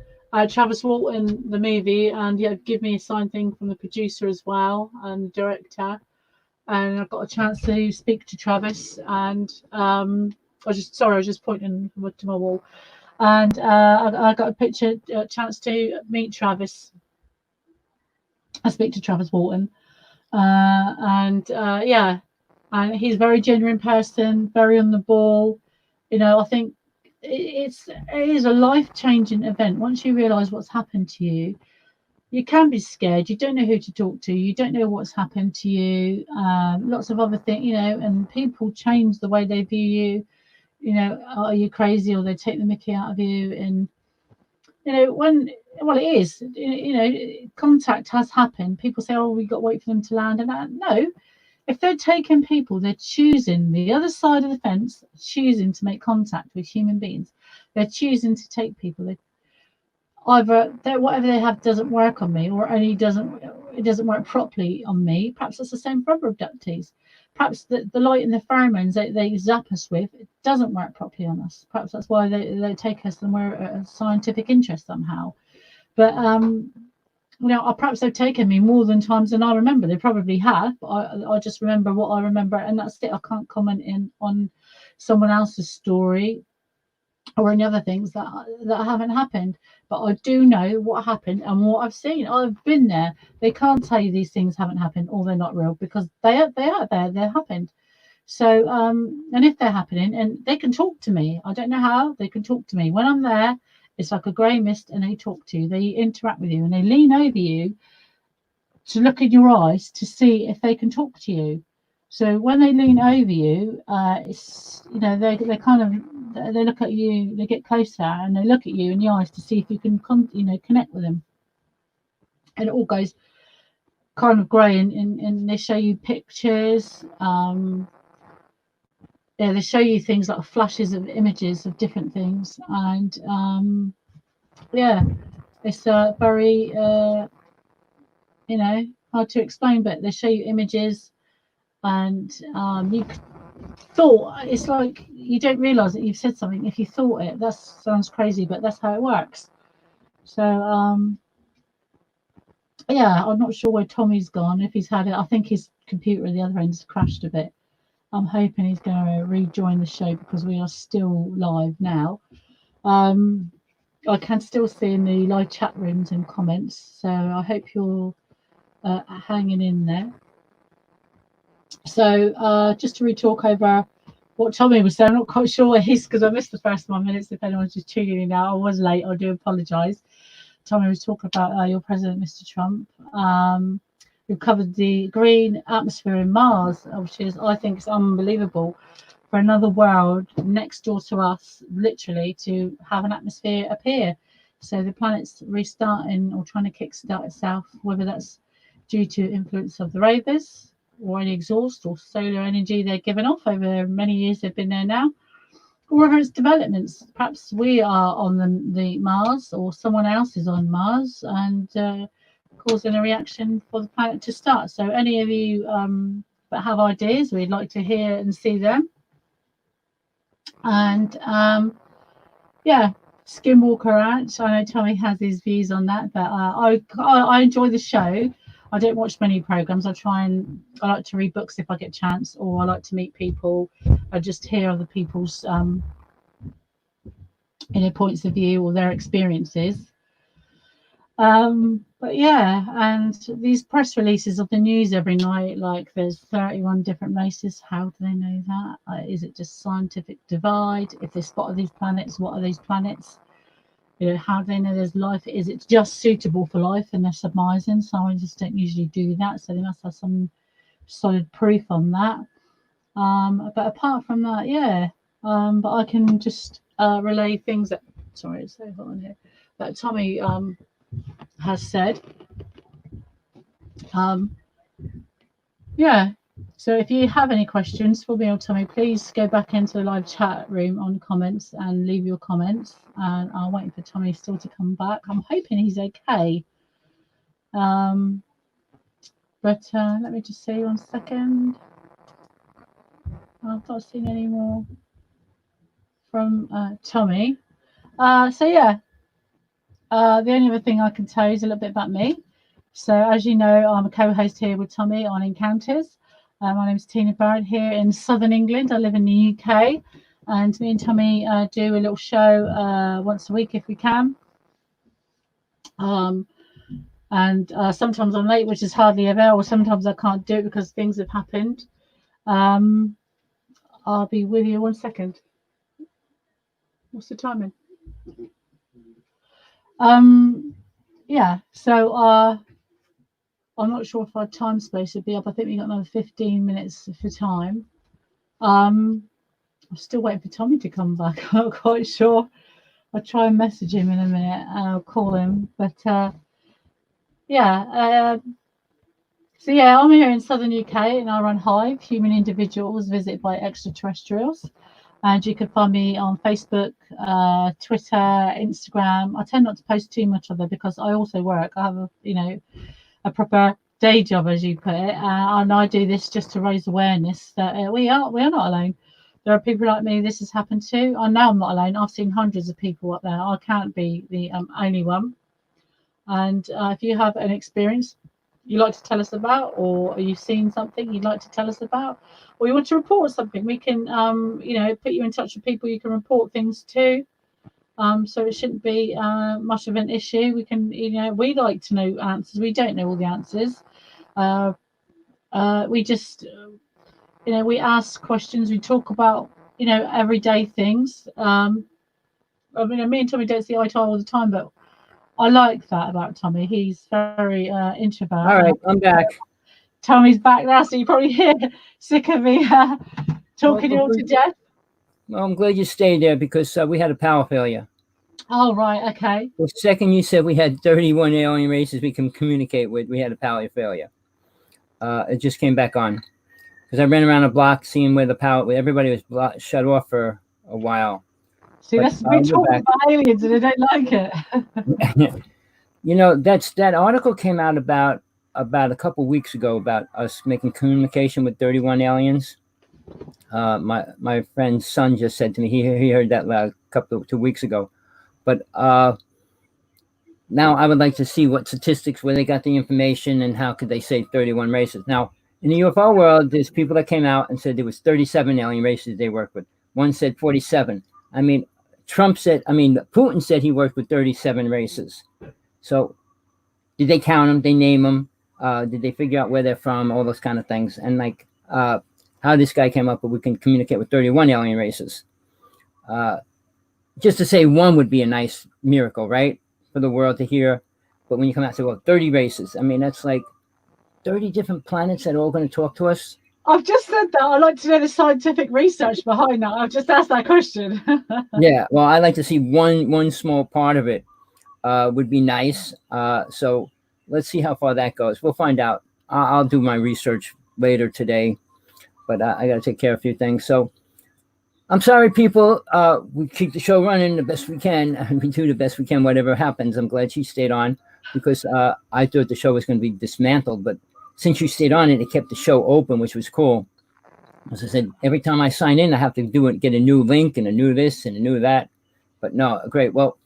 Travis Walton, the movie, and yeah, give me a signed thing from the producer as well and the director. And I got a chance to speak to Travis, and I was just pointing to my wall, and I got a chance to meet Travis. I speak to Travis Walton, yeah, and he's a very genuine person, very on the ball. I think it is a life-changing event. Once you realize what's happened to you, you can be scared. You don't know who to talk to. You don't know what's happened to you. Lots of other things, and people change the way they view you. Are you crazy, or they take the mickey out of you? And it is, contact has happened. People say, oh, we got to wait for them to land. And no, if they're taking people, they're choosing the other side of the fence, choosing to make contact with human beings. They're choosing to take people. Either whatever they have doesn't work on me, or only doesn't work properly on me. Perhaps it's the same for other abductees. Perhaps the light and the pheromones they zap us with, it doesn't work properly on us. Perhaps that's why they take us somewhere of scientific interest somehow. But perhaps they've taken me more than times than I remember. They probably have, but I just remember what I remember, and that's it. I can't comment on someone else's story or any other things that haven't happened. But I do know what happened and what I've seen. I've been there. They can't tell you these things haven't happened or they're not real, because they are there. They happened. So and if they're happening, and they can talk to me. I don't know how they can talk to me when I'm there. It's like a grey mist, and they talk to you. They interact with you, and they lean over you to look in your eyes to see if they can talk to you. So when they lean over you, it's they kind of they look at you, they get closer, and they look at you in the eyes to see if you can connect with them. And it all goes kind of grey, and they show you pictures. They show you things like flashes of images of different things, and it's very hard to explain, but they show you images, and you thought it's like you don't realize that you've said something if you thought it. That sounds crazy, but that's how it works. So I'm not sure where Tommy's gone, if he's had it. I think his computer at the other end's crashed a bit. I'm hoping he's going to rejoin the show, because we are still live now. I can still see in the live chat rooms and comments, so I hope you're hanging in there. So just to re-talk over what Tommy was saying, I'm not quite sure what he's, because I missed the first 1 minute. If anyone's just tuning in now, I was late. I do apologise. Tommy was talking about your president, Mr. Trump. We've covered the green atmosphere in Mars, which is, I think, it's unbelievable for another world next door to us, literally, to have an atmosphere appear. So the planet's restarting or trying to kickstart itself, whether that's due to influence of the rovers or any exhaust or solar energy they're giving off over many years they've been there now, or whether it's developments. Perhaps we are on the Mars, or someone else is on Mars, and causing a reaction for the planet to start. So any of you that have ideas, we'd like to hear and see them. And Skinwalker Ranch, I know Tommy has his views on that, but I enjoy the show. I don't watch many programs. I like to read books if I get a chance, or I like to meet people. I just hear other people's points of view or their experiences. But yeah, and these press releases of the news every night, like there's 31 different races. How do they know that? Is it just scientific divide? If they spotted these planets, what are these planets? You know, how do they know there's life? Is it just suitable for life and they're submerging? Scientists don't usually do that, so they must have some solid proof on that. But apart from that, yeah. But I can just relay things that, sorry, it's so hot on here, that Tommy has said. Yeah. So if you have any questions for me or Tommy, please go back into the live chat room on comments and leave your comments. And I'm waiting for Tommy still to come back. I'm hoping he's okay. But let me just see 1 second. I've not seen any more from Tommy. So yeah, the only other thing I can tell you is a little bit about me. So as you know, I'm a co-host here with Tommy on Encounters. My name is Tina Barrett here in Southern England. I live in the UK, and me and Tommy do a little show once a week if we can. And sometimes I'm late, which is hardly ever, or sometimes I can't do it because things have happened. I'll be with you 1 second. What's the timing? Yeah, so I'm not sure if our time space would be up. I think we got another 15 minutes for time. I'm still waiting for Tommy to come back. I'm not quite sure. I'll try and message him in a minute. I'll call him. But yeah. So yeah, I'm here in Southern UK and I run Hive, Human Individuals Visited by Extraterrestrials. And you can find me on Facebook, Twitter, Instagram. I tend not to post too much of it because I also work. I have a proper day job, as you put it, and I do this just to raise awareness that we are not alone. There are people like me this has happened to. I know I'm not alone. I've seen hundreds of people up there. I can't be the only one. And if you have an experience you'd like to tell us about, or you've seen something you'd like to tell us about, or you want to report something, we can put you in touch with people you can report things to. So it shouldn't be much of an issue. We can, we like to know answers. We don't know all the answers. We just, we ask questions. We talk about, everyday things. I mean, me and Tommy don't see eye to eye all the time, but I like that about Tommy. He's very introvert. All right, I'm back. Tommy's back now, so you probably hear sick of me talking you all to death. Well, I'm glad you stayed there because we had a power failure. Oh, right, okay. The second you said we had 31 alien races we can communicate with, we had a power failure. It just came back on because I ran around the block seeing where everybody was shut off for a while. See, that's we talk about aliens and they don't like it. That article came out about a couple of weeks ago about us making communication with 31 aliens. My friend's son just said to me he heard that 2 weeks ago. But now I would like to see what statistics, where they got the information, and how could they say 31 races. Now, in the UFO world, there's people that came out and said there was 37 alien races they worked with. One said 47. I mean, Putin said he worked with 37 races. So did they count them? They name them? Did they figure out where they're from? All those kind of things. And how this guy came up with we can communicate with 31 alien races. Just to say one would be a nice miracle, right? For the world to hear. But when you come out and say, well, 30 races, I mean, that's like 30 different planets that are all going to talk to us. I've just said that. I'd like to know the scientific research behind that. I've just asked that question. Yeah, well, I'd like to see one small part of it would be nice. So let's see how far that goes. We'll find out. I'll do my research later today, but I got to take care of a few things. So I'm sorry, people. We keep the show running the best we can, and we do the best we can, whatever happens. I'm glad she stayed on because I thought the show was going to be dismantled, but since you stayed on it, it kept the show open, which was cool. As I said, every time I sign in, I have to get a new link and a new this and a new that. But no, great. Well,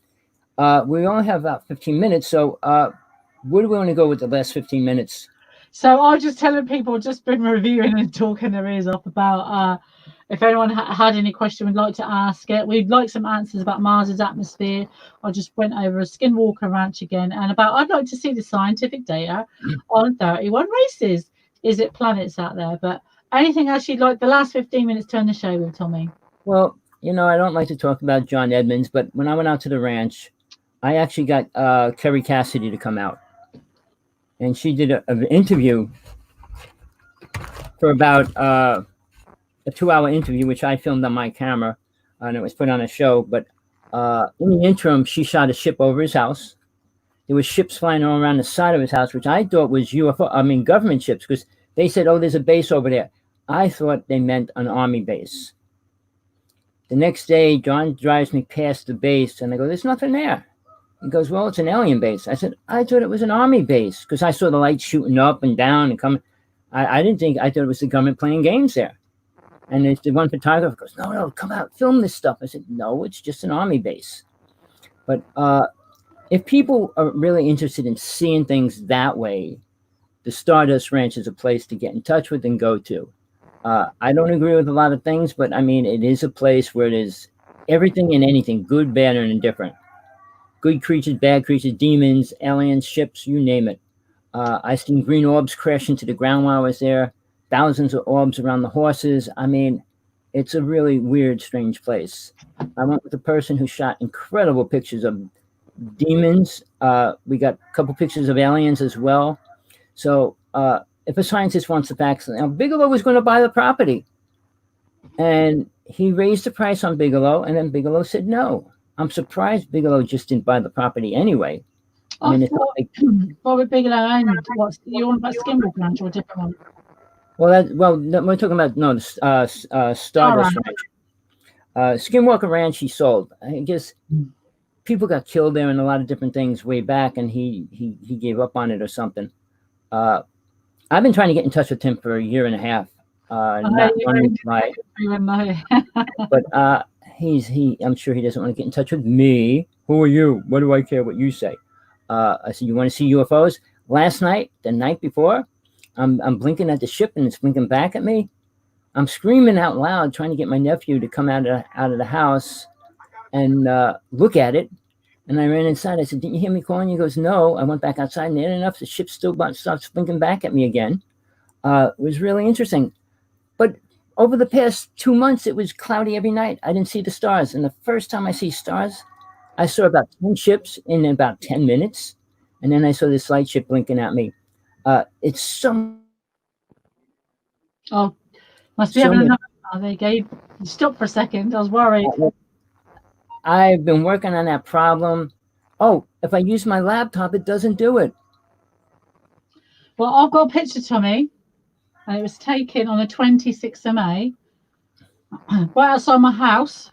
we only have about 15 minutes. So where do we want to go with the last 15 minutes? So I was just telling people, just been reviewing and talking their ears off about if anyone had any question would like to ask it. We'd like some answers about Mars's atmosphere. I just went over a Skinwalker Ranch again, and about I'd like to see the scientific data on 31 races. Is it planets out there? But anything else you'd like the last 15 minutes to end the show with, Tommy? Well, you know, I don't like to talk about John Edmonds, but when I went out to the ranch, I actually got Kerry Cassidy to come out. And she did an interview for about a 2-hour interview, which I filmed on my camera, and it was put on a show. But in the interim, she shot a ship over his house. There were ships flying all around the side of his house, which I thought was government ships, because they said, oh, there's a base over there. I thought they meant an army base. The next day, John drives me past the base, and I go, there's nothing there. He goes, well, it's an alien base. I said, I thought it was an army base, because I saw the lights shooting up and down and coming. I thought it was the government playing games there. And the one photographer goes, no, come out, film this stuff. I said, no, it's just an army base. But if people are really interested in seeing things that way, the Stardust Ranch is a place to get in touch with and go to. I don't agree with a lot of things, but I mean, it is a place where there's everything and anything, good, bad, and indifferent. Good creatures, bad creatures, demons, aliens, ships, you name it. I seen green orbs crash into the ground while I was there. Thousands of orbs around the horses. I mean, it's a really weird, strange place. I went with a person who shot incredible pictures of demons. We got a couple pictures of aliens as well. So if a scientist wants the facts, now Bigelow was going to buy the property. And he raised the price on Bigelow, and then Bigelow said no. I'm surprised Bigelow just didn't buy the property anyway. I mean, it's like, what would Bigelow own? What's you want about Skinwalker Ranch or a different one? Well, we're talking about Stardust Ranch. Skinwalker Ranch he sold. I guess people got killed there and a lot of different things way back, and he gave up on it or something. I've been trying to get in touch with him for a year and a half. Not one reply. But I'm sure he doesn't want to get in touch with me. Who are you? What do I care what you say? I said, you want to see UFOs? Last night, the night before, I'm blinking at the ship and it's blinking back at me. I'm screaming out loud, trying to get my nephew to come out of the house and look at it. And I ran inside. I said, didn't you hear me calling? He goes, no. I went back outside, and enough, the ship still starts blinking back at me again. It was really interesting. But over the past 2 months, it was cloudy every night. I didn't see the stars. And the first time I see stars, I saw about 10 ships in about 10 minutes. And then I saw this light ship blinking at me. It's so... Oh, must be having enough. Oh, there you go. You stopped for a second. I was worried. I've been working on that problem. Oh, if I use my laptop, it doesn't do it. Well, I've got a picture, Tommy. And it was taken on the 26th of May. Right outside my house.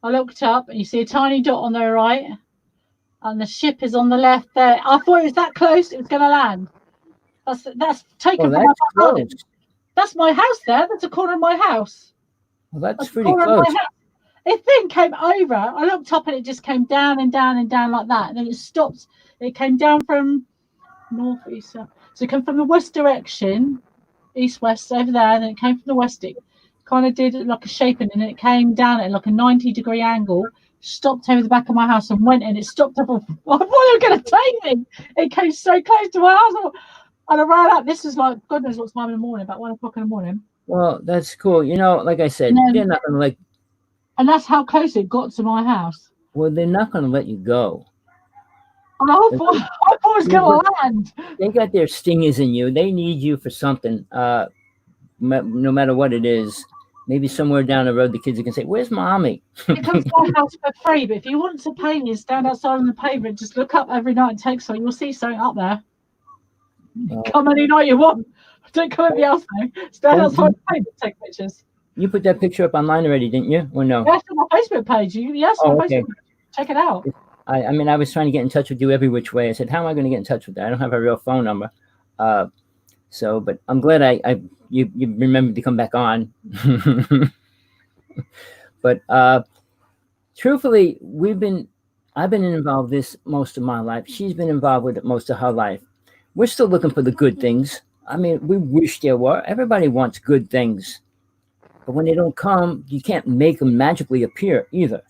I looked up and you see a tiny dot on the right. And the ship is on the left there. I thought it was that close, it was going to land. That's taken from my house. That's my house there. That's a corner of my house. Well, that's pretty close. It thing came over. I looked up and it just came down and down and down like that. And then it stopped. It came down from north, east, south. So it came from the west direction, east, west, over there. And then it came from the west. It kind of did like a shape, and then it came down at like a 90-degree angle, stopped over the back of my house and went, and it stopped up. I thought they were going to take me. It came so close to my house. And I ran up. This is like, God knows what time in the morning, about 1 o'clock in the morning. Well, that's cool. You know, like I said, they're not going to like... And that's how close it got to my house. Well, they're not going to let you go. And I thought it was going to land. They got their stingers in you. They need you for something, no matter what it is. Maybe somewhere down the road, the kids can say, where's Mommy? It comes to my house for free, but if you want to pay me, stand outside on the pavement, just look up every night and take something. You'll see something up there. Come any night you want. Don't come anywhere else though. Stand outside the pavement, take pictures. You put that picture up online already, didn't you? Or no? Yes, on my Facebook page. Yes, on my Facebook page. Check it out. I mean, I was trying to get in touch with you every which way. I said, how am I going to get in touch with that? I don't have a real phone number. But I'm glad you remembered to come back on. But truthfully, I've been involved with this most of my life. She's been involved with it most of her life. We're still looking for the good things. I mean, we wish there were. Everybody wants good things. But when they don't come, you can't make them magically appear either.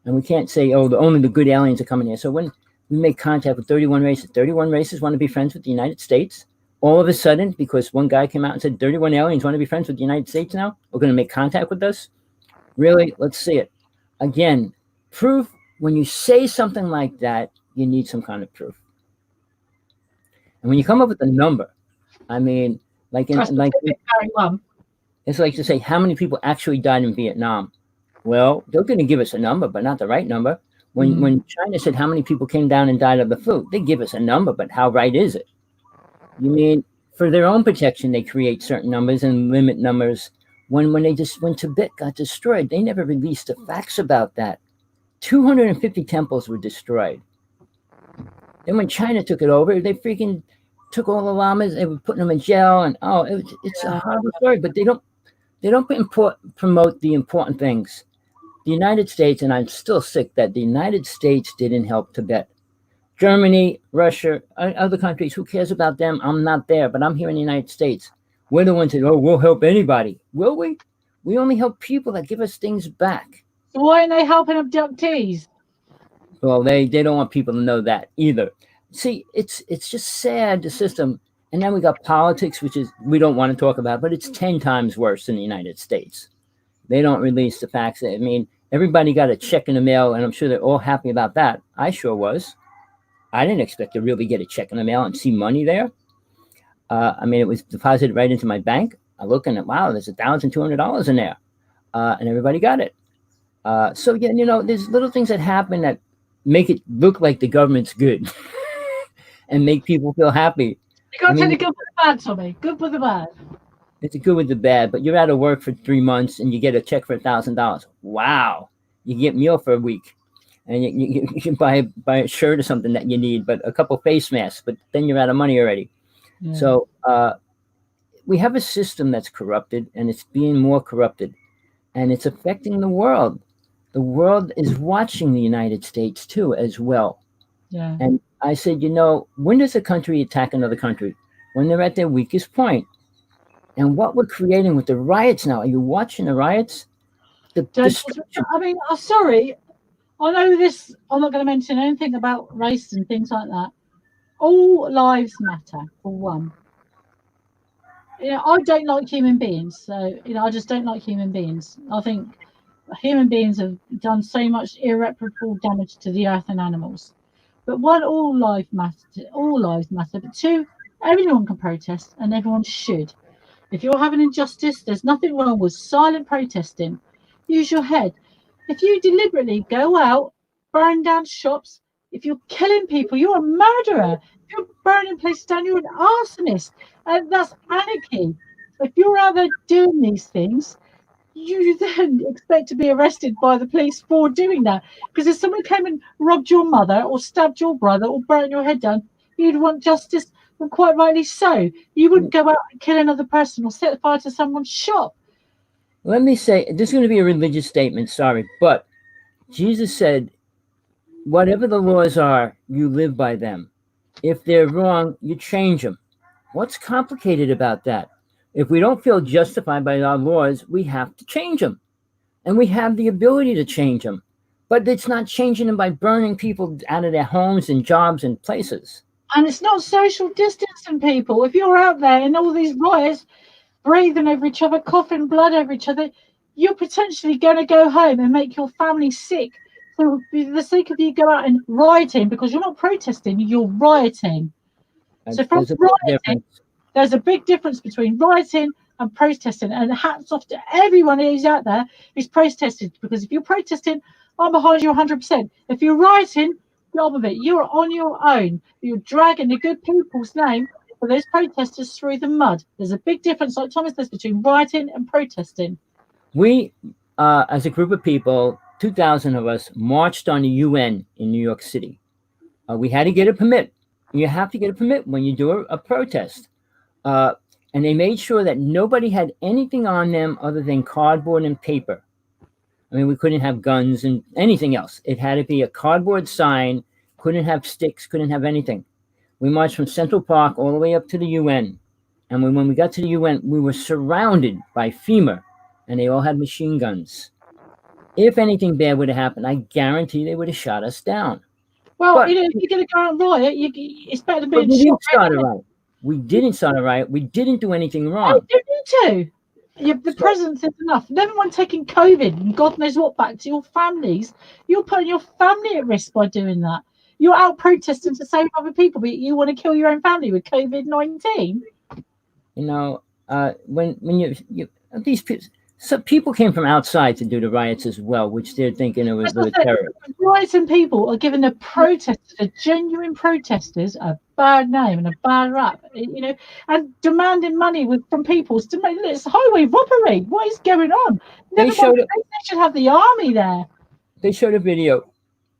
And we can't say, oh, only the good aliens are coming here. So when we make contact with 31 races want to be friends with the United States. All of a sudden, because one guy came out and said 31 aliens want to be friends with the United States now, are going to make contact with us? Really? Let's see it. Again, proof, when you say something like that, you need some kind of proof. And when you come up with a number, I mean, it's like to say how many people actually died in Vietnam. Well, they're going to give us a number, but not the right number. When China said how many people came down and died of the flu, they give us a number, but how right is it? You mean for their own protection, they create certain numbers and limit numbers. When Tibet got destroyed, they never released the facts about that. 250 temples were destroyed. Then when China took it over, they freaking took all the lamas. They were putting them in jail, and it's a horrible story. But they don't promote the important things. The United States, and I'm still sick that the United States didn't help Tibet. Germany, Russia, other countries, who cares about them? I'm not there, but I'm here in the United States. We're the ones that, we'll help anybody. Will we? We only help people that give us things back. So why aren't they helping abductees? Well, they don't want people to know that either. See, it's just sad, the system. And then we got politics, which is we don't want to talk about, but it's 10 times worse in the United States. They don't release the facts. I mean, everybody got a check in the mail, and I'm sure they're all happy about that. I sure was. I didn't expect to really get a check in the mail and see money there. I mean, it was deposited right into my bank. I look and wow, there's $1,200 in there, and everybody got it. So yeah, there's little things that happen that make it look like the government's good and make people feel happy. You got to take the good with the bad, Tommy. Good with the bad. It's a good with the bad, but you're out of work for 3 months and you get a check for $1,000. Wow, you get meal for a week. And you can buy a shirt or something that you need, but a couple face masks, but then you're out of money already. Yeah. So we have a system that's corrupted, and it's being more corrupted, and it's affecting the world. The world is watching the United States too, as well. Yeah. And I said, when does a country attack another country? When they're at their weakest point. And what we're creating with the riots now, are you watching the riots? I mean, I'm sorry. I know this, I'm not going to mention anything about race and things like that. All lives matter, for one. I don't like human beings. So, I just don't like human beings. I think human beings have done so much irreparable damage to the earth and animals. But one, all lives matter. But two, everyone can protest and everyone should. If you're having injustice, there's nothing wrong with silent protesting. Use your head. If you deliberately go out, burn down shops, if you're killing people, you're a murderer. If you're burning places down, you're an arsonist. And that's anarchy. If you're out there doing these things, you then expect to be arrested by the police for doing that. Because if someone came and robbed your mother or stabbed your brother or burnt your head down, you'd want justice, and quite rightly so. You wouldn't go out and kill another person or set fire to someone's shop. Let me say, this is going to be a religious statement, sorry, but Jesus said, whatever the laws are, you live by them. If they're wrong, you change them. What's complicated about that? If we don't feel justified by our laws, we have to change them. And we have the ability to change them. But it's not changing them by burning people out of their homes and jobs and places. And it's not social distancing people. If you're out there in all these riots, breathing over each other, coughing blood over each other, you're potentially going to go home and make your family sick. So for the sake of you go out and rioting, because you're not protesting, you're rioting. So from rioting, there's a big difference between rioting and protesting. And hats off to everyone who's out there who's protested, because if you're protesting, I'm behind you 100%. If you're rioting, get on with it. You're on your own. You're dragging the good people's name for those protesters through the mud. There's a big difference, like Thomas says, between rioting and protesting. We, as a group of people, 2,000 of us, marched on the UN in New York City. We had to get a permit. You have to get a permit when you do a protest. And they made sure that nobody had anything on them other than cardboard and paper. I mean, we couldn't have guns and anything else. It had to be a cardboard sign, couldn't have sticks, couldn't have anything. We marched from Central Park all the way up to the UN. And when we got to the UN, we were surrounded by FEMA, and they all had machine guns. If anything bad would have happened, I guarantee they would have shot us down. Well, But if you're going to go out and riot, it's better than but being we shot. didn't start a riot. We didn't start a riot. We didn't do anything wrong. You need to. The presence is enough. Never mind taking COVID and God knows what back to your families. You're putting your family at risk by doing that. You're out protesting to save other people, but you want to kill your own family with COVID-19. You know, when you these people, some people came from outside to do the riots as well, which they're thinking it was the terrorists. Riots and people are giving the protesters, the genuine protesters, a bad name and a bad rap. You know, and demanding money from people. It's highway robbery. What is going on? They should have the army there. They showed a video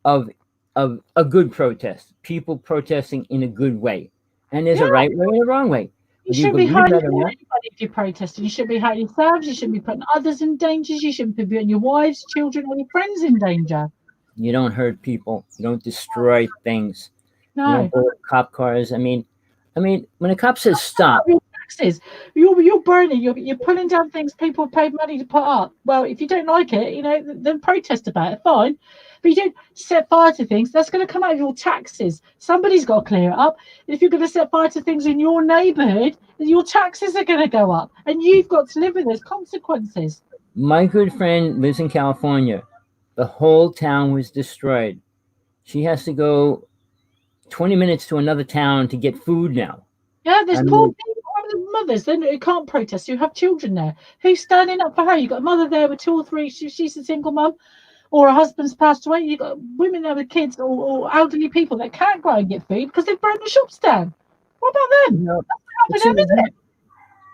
of a good protest, people protesting in a good way, and there's a right way and a wrong way. You shouldn't be hurting anybody if you're protesting. You shouldn't be hurting yourselves. You shouldn't be putting others in danger. You shouldn't be putting your wives, children, or your friends in danger. You don't hurt people. You don't destroy things. No. You don't go to cop cars. I mean, when a cop says stop, your taxes. You're burning. You're pulling down things people have paid money to put up. Well, if you don't like it, you know, then protest about it. Fine. But you don't set fire to things, that's going to come out of your taxes. Somebody's got to clear it up. If you're going to set fire to things in your neighborhood, your taxes are going to go up. And you've got to live with those consequences. My good friend lives in California. The whole town was destroyed. She has to go 20 minutes to another town to get food now. Yeah, there's poor people, mothers, they can't protest. You have children there. Who's standing up for her? You've got a mother there with 2 or 3. She's a single mum. Or a husband's passed away, you've got women there with kids or elderly people that can't go and get food because they've burned the shops down. What about them? That's not happening, is it?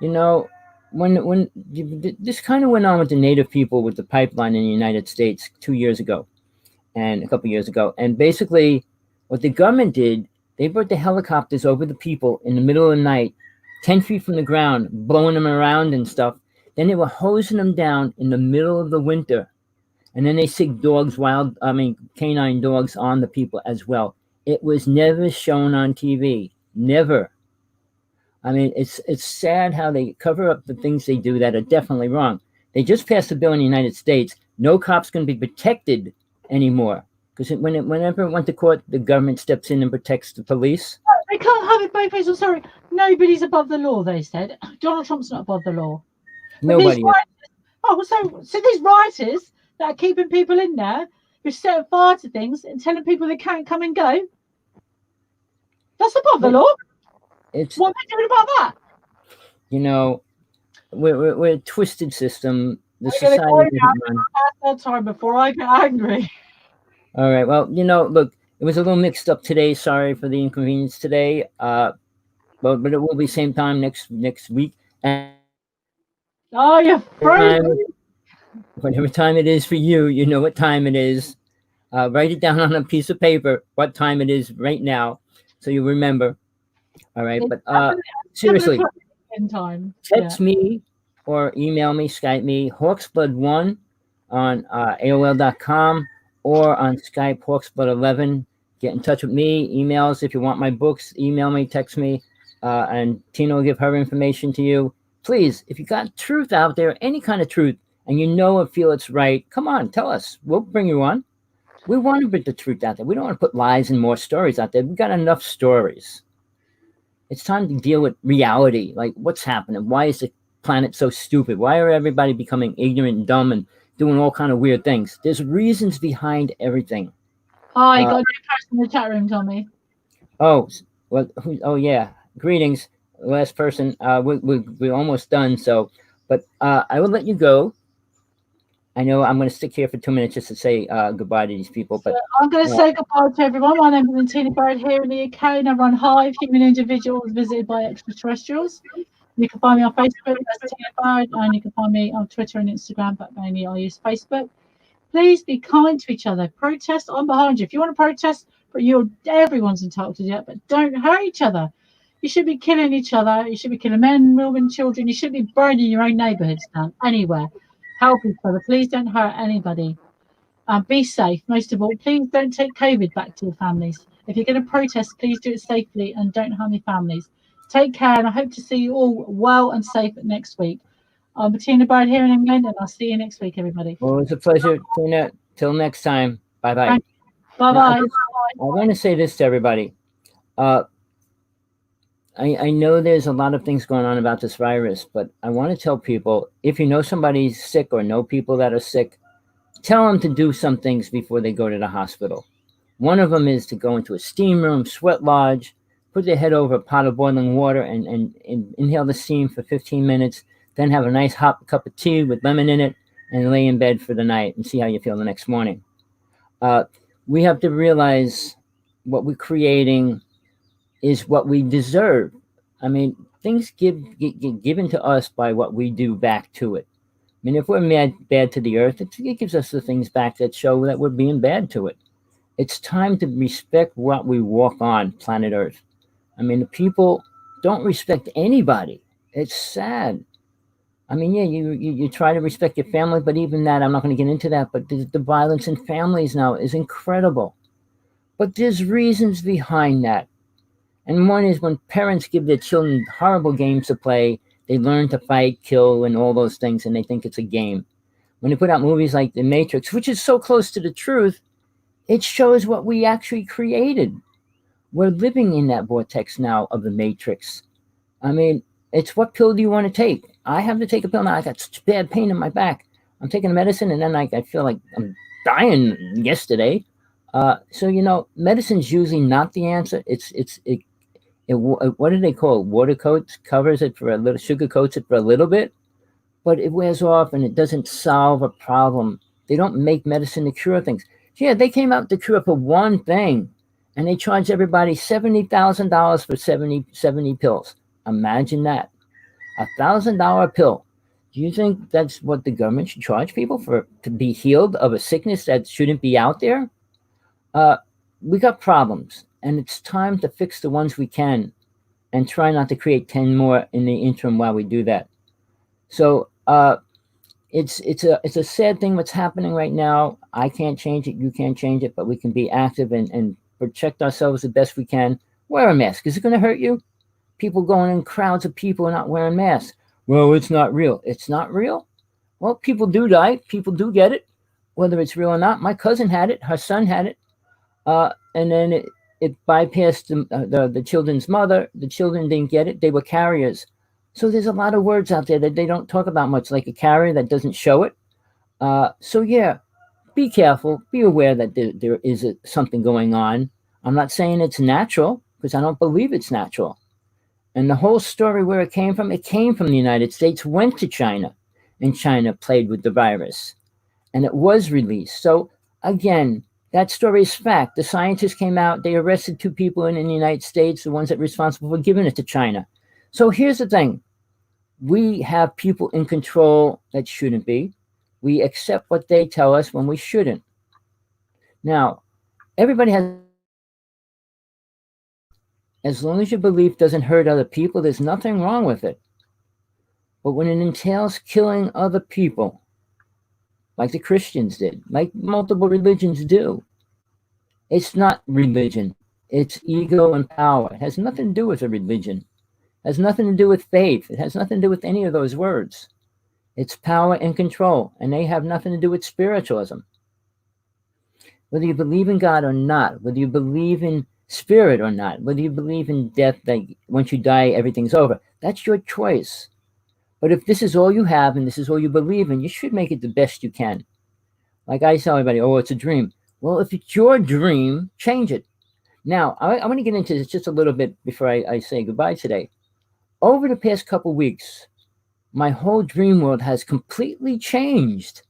You know, when this kind of went on with the native people with the pipeline in the United States 2 years ago and a couple years ago. And basically what the government did, they brought the helicopters over the people in the middle of the night, 10 feet from the ground, blowing them around and stuff. Then they were hosing them down in the middle of the winter. And then they sick canine dogs on the people as well. It was never shown on TV. Never. I mean, it's sad how they cover up the things they do that are definitely wrong. They just passed a bill in the United States. No cop's going to be protected anymore. Because whenever it went to court, the government steps in and protects the police. They can't have it both ways. I'm sorry. Nobody's above the law, they said. Donald Trump's not above the law. Nobody is. So these rioters that are keeping people in there, who set fire to things and telling people they can't come and go. That's above the law. What are they doing about that? You know, we're a twisted system. The society that time before I get angry. All right. Well, you know, look, it was a little mixed up today. Sorry for the inconvenience today. But it will be same time next week. And you're frozen. Whatever time it is for you, you know what time it is. Write it down on a piece of paper what time it is right now, so you remember. All right, but seriously, text me or email me, Skype me, Hawksblood1 on AOL.com or on Skype, Hawksblood11. Get in touch with me. Emails if you want my books. Email me, text me, and Tina will give her information to you. Please, if you got truth out there, any kind of truth, and you know or feel it's right, come on, tell us. We'll bring you on. We want to put the truth out there. We don't want to put lies and more stories out there. We've got enough stories. It's time to deal with reality. Like, what's happening? Why is the planet so stupid? Why are everybody becoming ignorant and dumb and doing all kind of weird things? There's reasons behind everything. Oh, you got a new person in the chat room, Tommy. Oh, well, yeah. Greetings, last person. We're almost done, so, but I will let you go. I know I'm going to stick here for 2 minutes just to say goodbye to these people. But I'm going to say goodbye to everyone. My name is Tina Bird here in the UK, and I run Hive, Human Individuals Visited by Extraterrestrials. You can find me on Facebook as Tina Bird, and you can find me on Twitter and Instagram, but mainly I use Facebook. Please be kind to each other. Protest. I'm behind you. If you want to protest, but everyone's entitled to do that, but don't hurt each other. You should be killing each other. You should be killing men, women, children. You should be burning your own neighborhoods down anywhere. Help each other. Please don't hurt anybody. Be safe. Most of all, please don't take COVID back to your families. If you're going to protest, please do it safely and don't harm your families. Take care, and I hope to see you all well and safe next week. I'm Bettina Bride here in England, and I'll see you next week, everybody. Well, it's a pleasure, Tina. Till next time. Bye-bye. Bye-bye. I want to say this to everybody. I know there's a lot of things going on about this virus, but I want to tell people, if you know somebody's sick or know people that are sick, tell them to do some things before they go to the hospital. One of them is to go into a steam room, sweat lodge, put their head over a pot of boiling water and inhale the steam for 15 minutes, then have a nice hot cup of tea with lemon in it and lay in bed for the night and see how you feel the next morning. We have to realize what we're creating is what we deserve. I mean, things get given to us by what we do back to it. I mean, if we're bad to the earth, it gives us the things back that show that we're being bad to it. It's time to respect what we walk on, planet Earth. I mean, the people don't respect anybody. It's sad. I mean, yeah, you try to respect your family, but even that, I'm not going to get into that, but the violence in families now is incredible. But there's reasons behind that. And one is when parents give their children horrible games to play, they learn to fight, kill, and all those things, and they think it's a game. When they put out movies like The Matrix, which is so close to the truth, it shows what we actually created. We're living in that vortex now of the Matrix. I mean, it's what pill do you want to take? I have to take a pill now. I got such bad pain in my back. I'm taking a medicine, and then I feel like I'm dying yesterday. So, you know, medicine's usually not the answer. What do they call it? Water coats, covers it for a little, sugar coats it for a little bit, but it wears off and it doesn't solve a problem. They don't make medicine to cure things. Yeah, they came out to cure for one thing, and they charged everybody $70,000 for 70 pills. Imagine that. $1,000 pill. Do you think that's what the government should charge people for, to be healed of a sickness that shouldn't be out there? We got problems, and it's time to fix the ones we can and try not to create 10 more in the interim while we do that. So it's a sad thing what's happening right now. I can't change it. You can't change it, but we can be active and protect ourselves the best we can. Wear a mask. Is it going to hurt you? People going in crowds of people not wearing masks. Well, it's not real. It's not real? Well, people do die. People do get it, whether it's real or not. My cousin had it. Her son had it. And then it bypassed the children's mother. The children didn't get it. They were carriers. So there's a lot of words out there that they don't talk about much, like a carrier that doesn't show it. So yeah, be careful. Be aware that there is something going on. I'm not saying it's natural, because I don't believe it's natural. And the whole story where it came from the United States, went to China, and China played with the virus, and it was released. So again, that story is fact. The scientists came out, they arrested 2 people in the United States, the ones that were responsible for giving it to China. So here's the thing. We have people in control that shouldn't be. We accept what they tell us when we shouldn't. Now, everybody has, as long as your belief doesn't hurt other people, there's nothing wrong with it. But when it entails killing other people, like the Christians did, like multiple religions do, it's not religion. It's ego and power. It has nothing to do with a religion. It has nothing to do with faith. It has nothing to do with any of those words. It's power and control, and they have nothing to do with spiritualism. Whether you believe in God or not, whether you believe in spirit or not, whether you believe in death, that once you die, everything's over, that's your choice. But if this is all you have and this is all you believe in, you should make it the best you can. Like I tell everybody, oh, it's a dream. Well, if it's your dream, change it. Now, I want to get into this just a little bit before I say goodbye today. Over the past couple weeks, my whole dream world has completely changed,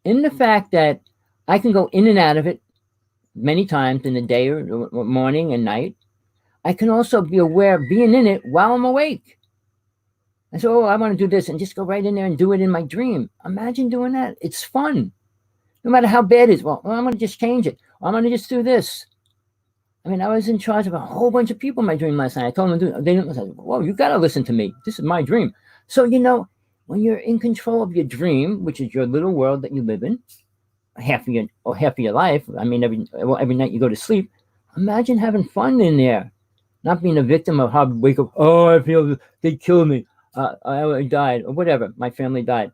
in the fact that I can go in and out of it many times in the day or morning and night. I can also be aware of being in it while I'm awake. And so, oh, I want to do this, and just go right in there and do it in my dream. Imagine doing that. It's fun. No matter how bad it is. Well, I'm going to just change it. I'm going to just do this. I mean, I was in charge of a whole bunch of people in my dream last night. I told them to do it. They didn't listen. Whoa, you got to listen to me. This is my dream. So, you know, when you're in control of your dream, which is your little world that you live in, half of your life. I mean, every night you go to sleep. Imagine having fun in there, not being a victim of how wake up. Oh, I feel they killed me. I died, or whatever. My family died.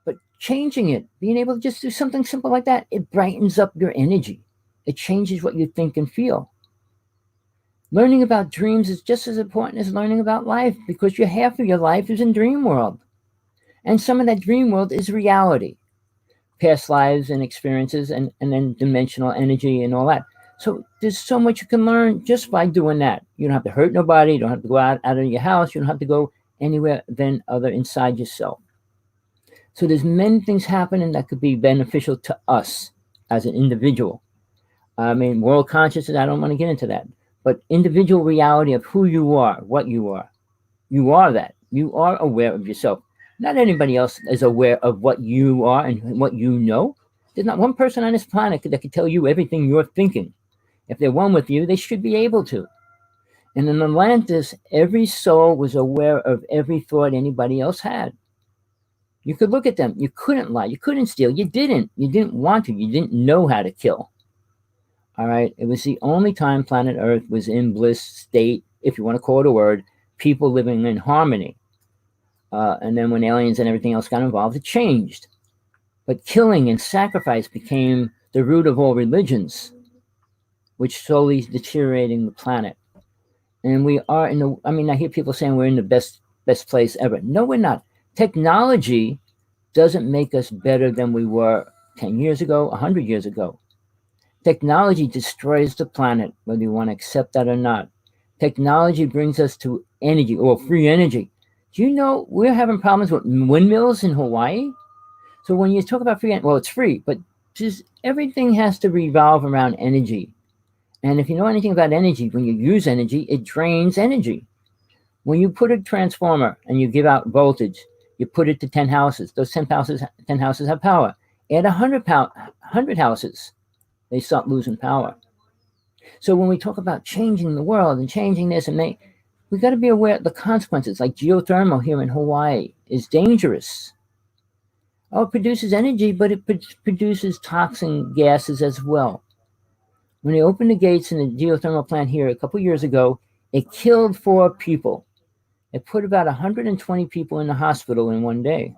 But changing it, being able to just do something simple like that, it brightens up your energy. It changes what you think and feel. Learning about dreams is just as important as learning about life because your half of your life is in dream world. And some of that dream world is reality, past lives and experiences, and then dimensional energy and all that. So there's so much you can learn just by doing that. You don't have to hurt nobody. You don't have to go out of your house. You don't have to go anywhere than other inside yourself. So there's many things happening that could be beneficial to us as an individual. I mean, world consciousness, I don't want to get into that. But individual reality of who you are, what you are. You are that. You are aware of yourself. Not anybody else is aware of what you are and what you know. There's not one person on this planet that can tell you everything you're thinking. If they're one with you, they should be able to. And in Atlantis, every soul was aware of every thought anybody else had. You could look at them. You couldn't lie. You couldn't steal. You didn't. You didn't want to. You didn't know how to kill. All right. It was the only time planet Earth was in bliss state, if you want to call it a word, people living in harmony. And then when aliens and everything else got involved, it changed. But killing and sacrifice became the root of all religions, which slowly is deteriorating the planet. And we are in the, I mean, I hear people saying we're in the best place ever. No, we're not. Technology doesn't make us better than we were 10 years ago, 100 years ago. Technology destroys the planet, whether you want to accept that or not. Technology brings us to energy, or free energy. Do you know we're having problems with windmills in Hawaii? So when you talk about free, well, it's free, but just everything has to revolve around energy. And if you know anything about energy, when you use energy, it drains energy. When you put a transformer and you give out voltage, you put it to 10 houses. Those 10 houses have power. Add 100 houses, they start losing power. So when we talk about changing the world and changing this, and we got to be aware of the consequences. Like geothermal here in Hawaii is dangerous. Oh, it produces energy, but it produces toxin gases as well. When they opened the gates in the geothermal plant here a couple years ago, it killed 4 people. It put about 120 people in the hospital in one day.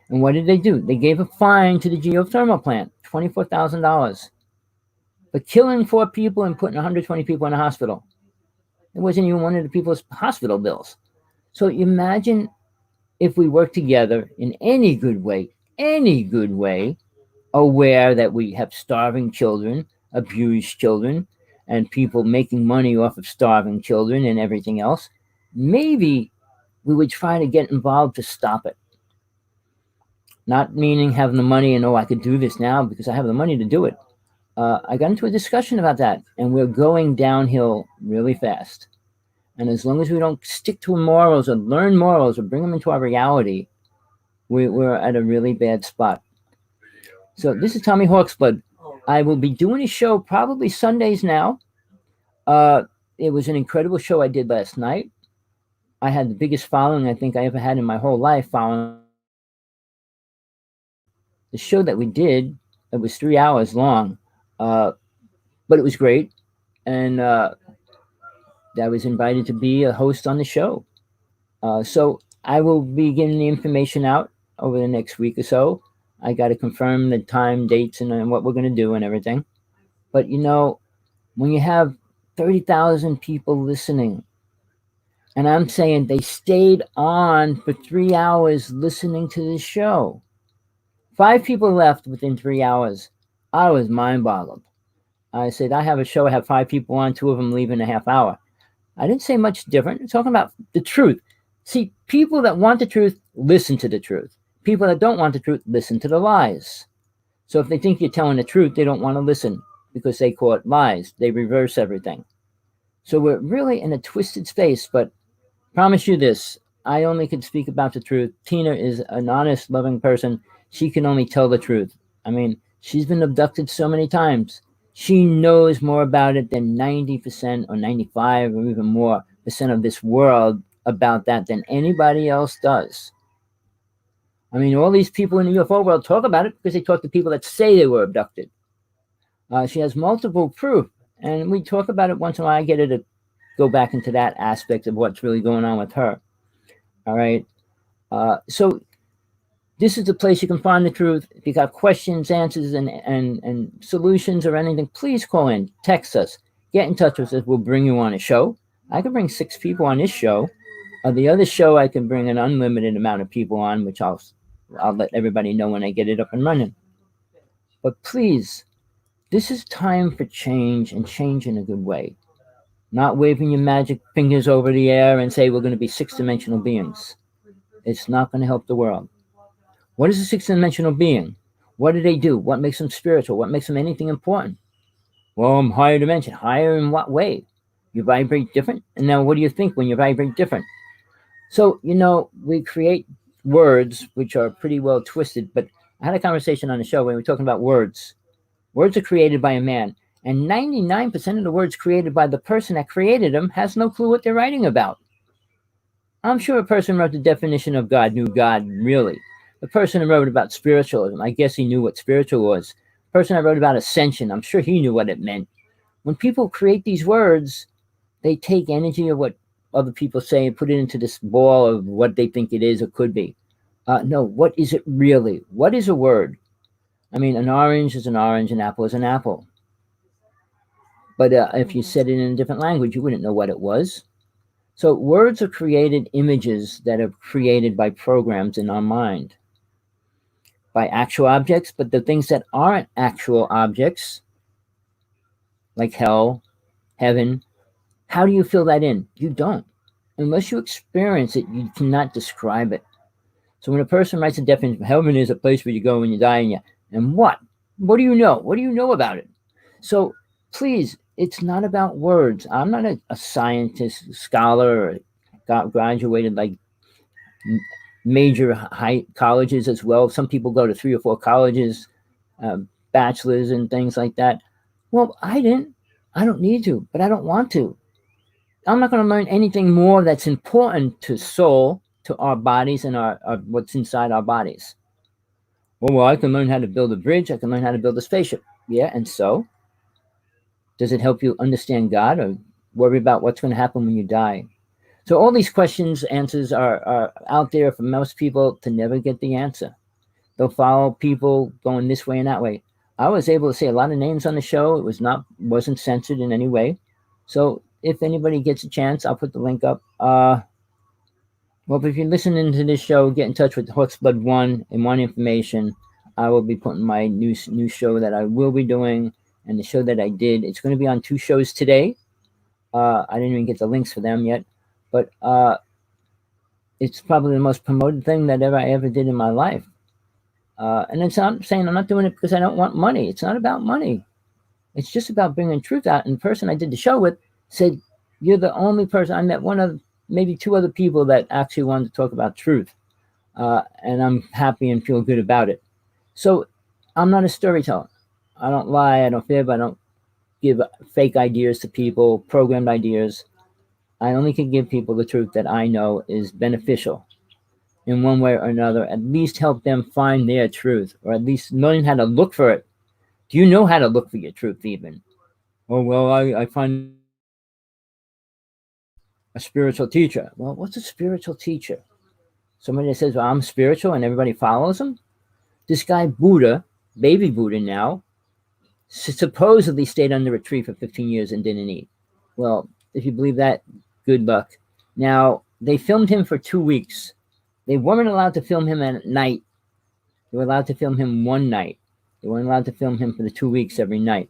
And what did they do? They gave a fine to the geothermal plant, $24,000, for killing 4 people and putting 120 people in the hospital. It wasn't even one of the people's hospital bills. So imagine if we work together in any good way, aware that we have starving children, abused children, and people making money off of starving children and everything else, maybe we would try to get involved to stop it. Not meaning having the money and, oh, I could do this now because I have the money to do it. I got into a discussion about that, and we're going downhill really fast. And as long as we don't stick to morals or learn morals or bring them into our reality, we're at a really bad spot. So this is Tommy Hawksblood. I will be doing a show probably Sundays now. It was an incredible show I did last night. I had the biggest following I think I ever had in my whole life following the show that we did. It was 3 hours long, but it was great. And I was invited to be a host on the show. So I will be getting the information out over the next week or so. I got to confirm the time, dates, and what we're going to do and everything. But, you know, when you have 30,000 people listening, and I'm saying they stayed on for 3 hours listening to this show. 5 people left within 3 hours. I was mind-boggled. I said, I have a show, I have 5 people on, 2 of them leave in a half hour. I didn't say much different. I'm talking about the truth. See, people that want the truth, listen to the truth. People that don't want the truth, listen to the lies. So if they think you're telling the truth, they don't want to listen because they call it lies. They reverse everything. So we're really in a twisted space, but promise you this, I only can speak about the truth. Tina is an honest, loving person. She can only tell the truth. I mean, she's been abducted so many times. She knows more about it than 90% or 95 or even more % of this world about that than anybody else does. I mean, all these people in the UFO world talk about it because they talk to people that say they were abducted. She has multiple proof, And we talk about it once in a while. I get her to go back into that aspect of what's really going on with her. All right. So this is the place you can find the truth. If you got questions, answers, and solutions or anything, please call in, text us, get in touch with us. We'll bring you on a show. I can bring 6 people on this show. The other show, I can bring an unlimited amount of people on, which I'll let everybody know when I get it up and running. But please, this is time for change, and change in a good way. Not waving your magic fingers over the air and say we're going to be 6-dimensional beings. It's not going to help the world. What is a 6-dimensional being? What do they do? What makes them spiritual? What makes them anything important? Well, I'm higher dimension. Higher in what way? You vibrate different? And now what do you think when you vibrate different? So, we create words which are pretty well twisted, but I had a conversation on the show when we were talking about words. Words are created by a man, and 99% of the words created by the person that created them has no clue what they're writing about. I'm sure a person wrote the definition of God knew God, really. The person who wrote about spiritualism, I guess he knew what spiritual was. The person that wrote about ascension, I'm sure he knew what it meant. When people create these words, they take energy of what other people say and put it into this ball of what they think it is or could be. No, what is it really? What is a word? I mean, an orange is an orange, an apple is an apple. But if you said it in a different language, you wouldn't know what it was. So words are created images that are created by programs in our mind, by actual objects, but the things that aren't actual objects, like hell, heaven, how do you fill that in? You don't. Unless you experience it, you cannot describe it. So when a person writes a definition, heaven is a place where you go when you die, and what? What do you know? What do you know about it? So please, it's not about words. I'm not a scientist, scholar, or graduated like major high colleges as well. Some people go to 3 or 4 colleges, bachelors and things like that. Well, I didn't. I don't need to, but I don't want to. I'm not going to learn anything more that's important to soul, to our bodies, and our what's inside our bodies. Well, I can learn how to build a bridge. I can learn how to build a spaceship. Yeah, and so? Does it help you understand God or worry about what's going to happen when you die? So all these questions, answers are out there for most people to never get the answer. They'll follow people going this way and that way. I was able to say a lot of names on the show. It wasn't censored in any way. So if anybody gets a chance, I'll put the link up. Well, if you're listening to this show, get in touch with Hawksblood 1 and want information. I will be putting my new show that I will be doing, and the show that I did. It's going to be on 2 shows today. I didn't even get the links for them yet, but it's probably the most promoted thing that I ever did in my life. And it's not saying I'm not doing it because I don't want money. It's not about money. It's just about bringing truth out. And the person I did the show with said, you're the only person. I met one of maybe 2 other people that actually wanted to talk about truth. And I'm happy and feel good about it. So I'm not a storyteller. I don't lie. I don't fib. I don't give fake ideas to people, programmed ideas. I only can give people the truth that I know is beneficial in one way or another, at least help them find their truth, or at least learn how to look for it. Do you know how to look for your truth even? Oh, well, I find a spiritual teacher. Well, what's a spiritual teacher? Somebody that says, well, I'm spiritual and everybody follows him? This guy Buddha, baby Buddha now, supposedly stayed under a tree for 15 years and didn't eat. Well, if you believe that, good luck. Now, they filmed him for 2 weeks. They weren't allowed to film him at night. They were allowed to film him one night. They weren't allowed to film him for the 2 weeks every night.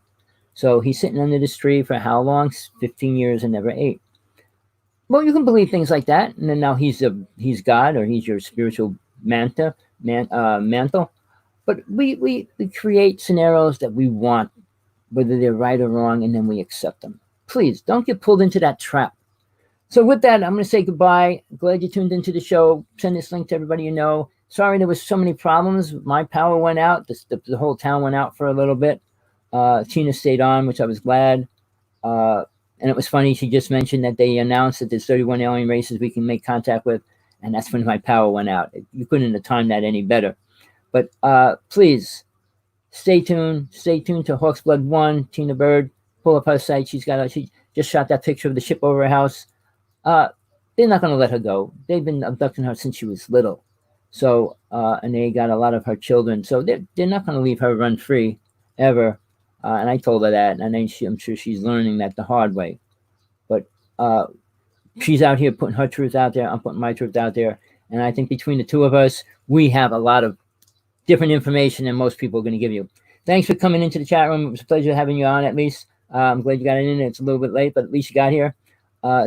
So he's sitting under this tree for how long? 15 years and never ate. Well, you can believe things like that, and then now he's God, or he's your spiritual mantle. But we create scenarios that we want, whether they're right or wrong, and then we accept them. Please don't get pulled into that trap. So with that, I'm going to say goodbye. Glad you tuned into the show. Send this link to everybody you know. Sorry there was so many problems. My power went out. The whole town went out for a little bit. Tina stayed on, which I was glad. And it was funny. She just mentioned that they announced that there's 31 alien races we can make contact with. And that's when my power went out. You couldn't have timed that any better. But please, stay tuned. Stay tuned to Hawksblood 1, Tina Bird. pull up her site. She just shot that picture of the ship over her house. They're not going to let her go. They've been abducting her since she was little. So, and they got a lot of her children. So they're not going to leave her run free ever. And I told her that, and then I'm sure she's learning that the hard way. But she's out here putting her truth out there. I'm putting my truth out there. And I think between the two of us, we have a lot of different information than most people are going to give you. Thanks for coming into the chat room. It was a pleasure having you on, at least. I'm glad you got it in. It's a little bit late, but at least you got here.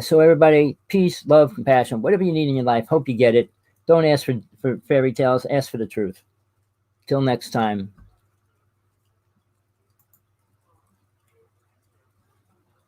So everybody, peace, love, compassion, whatever you need in your life, hope you get it. Don't ask for fairy tales. Ask for the truth. Till next time.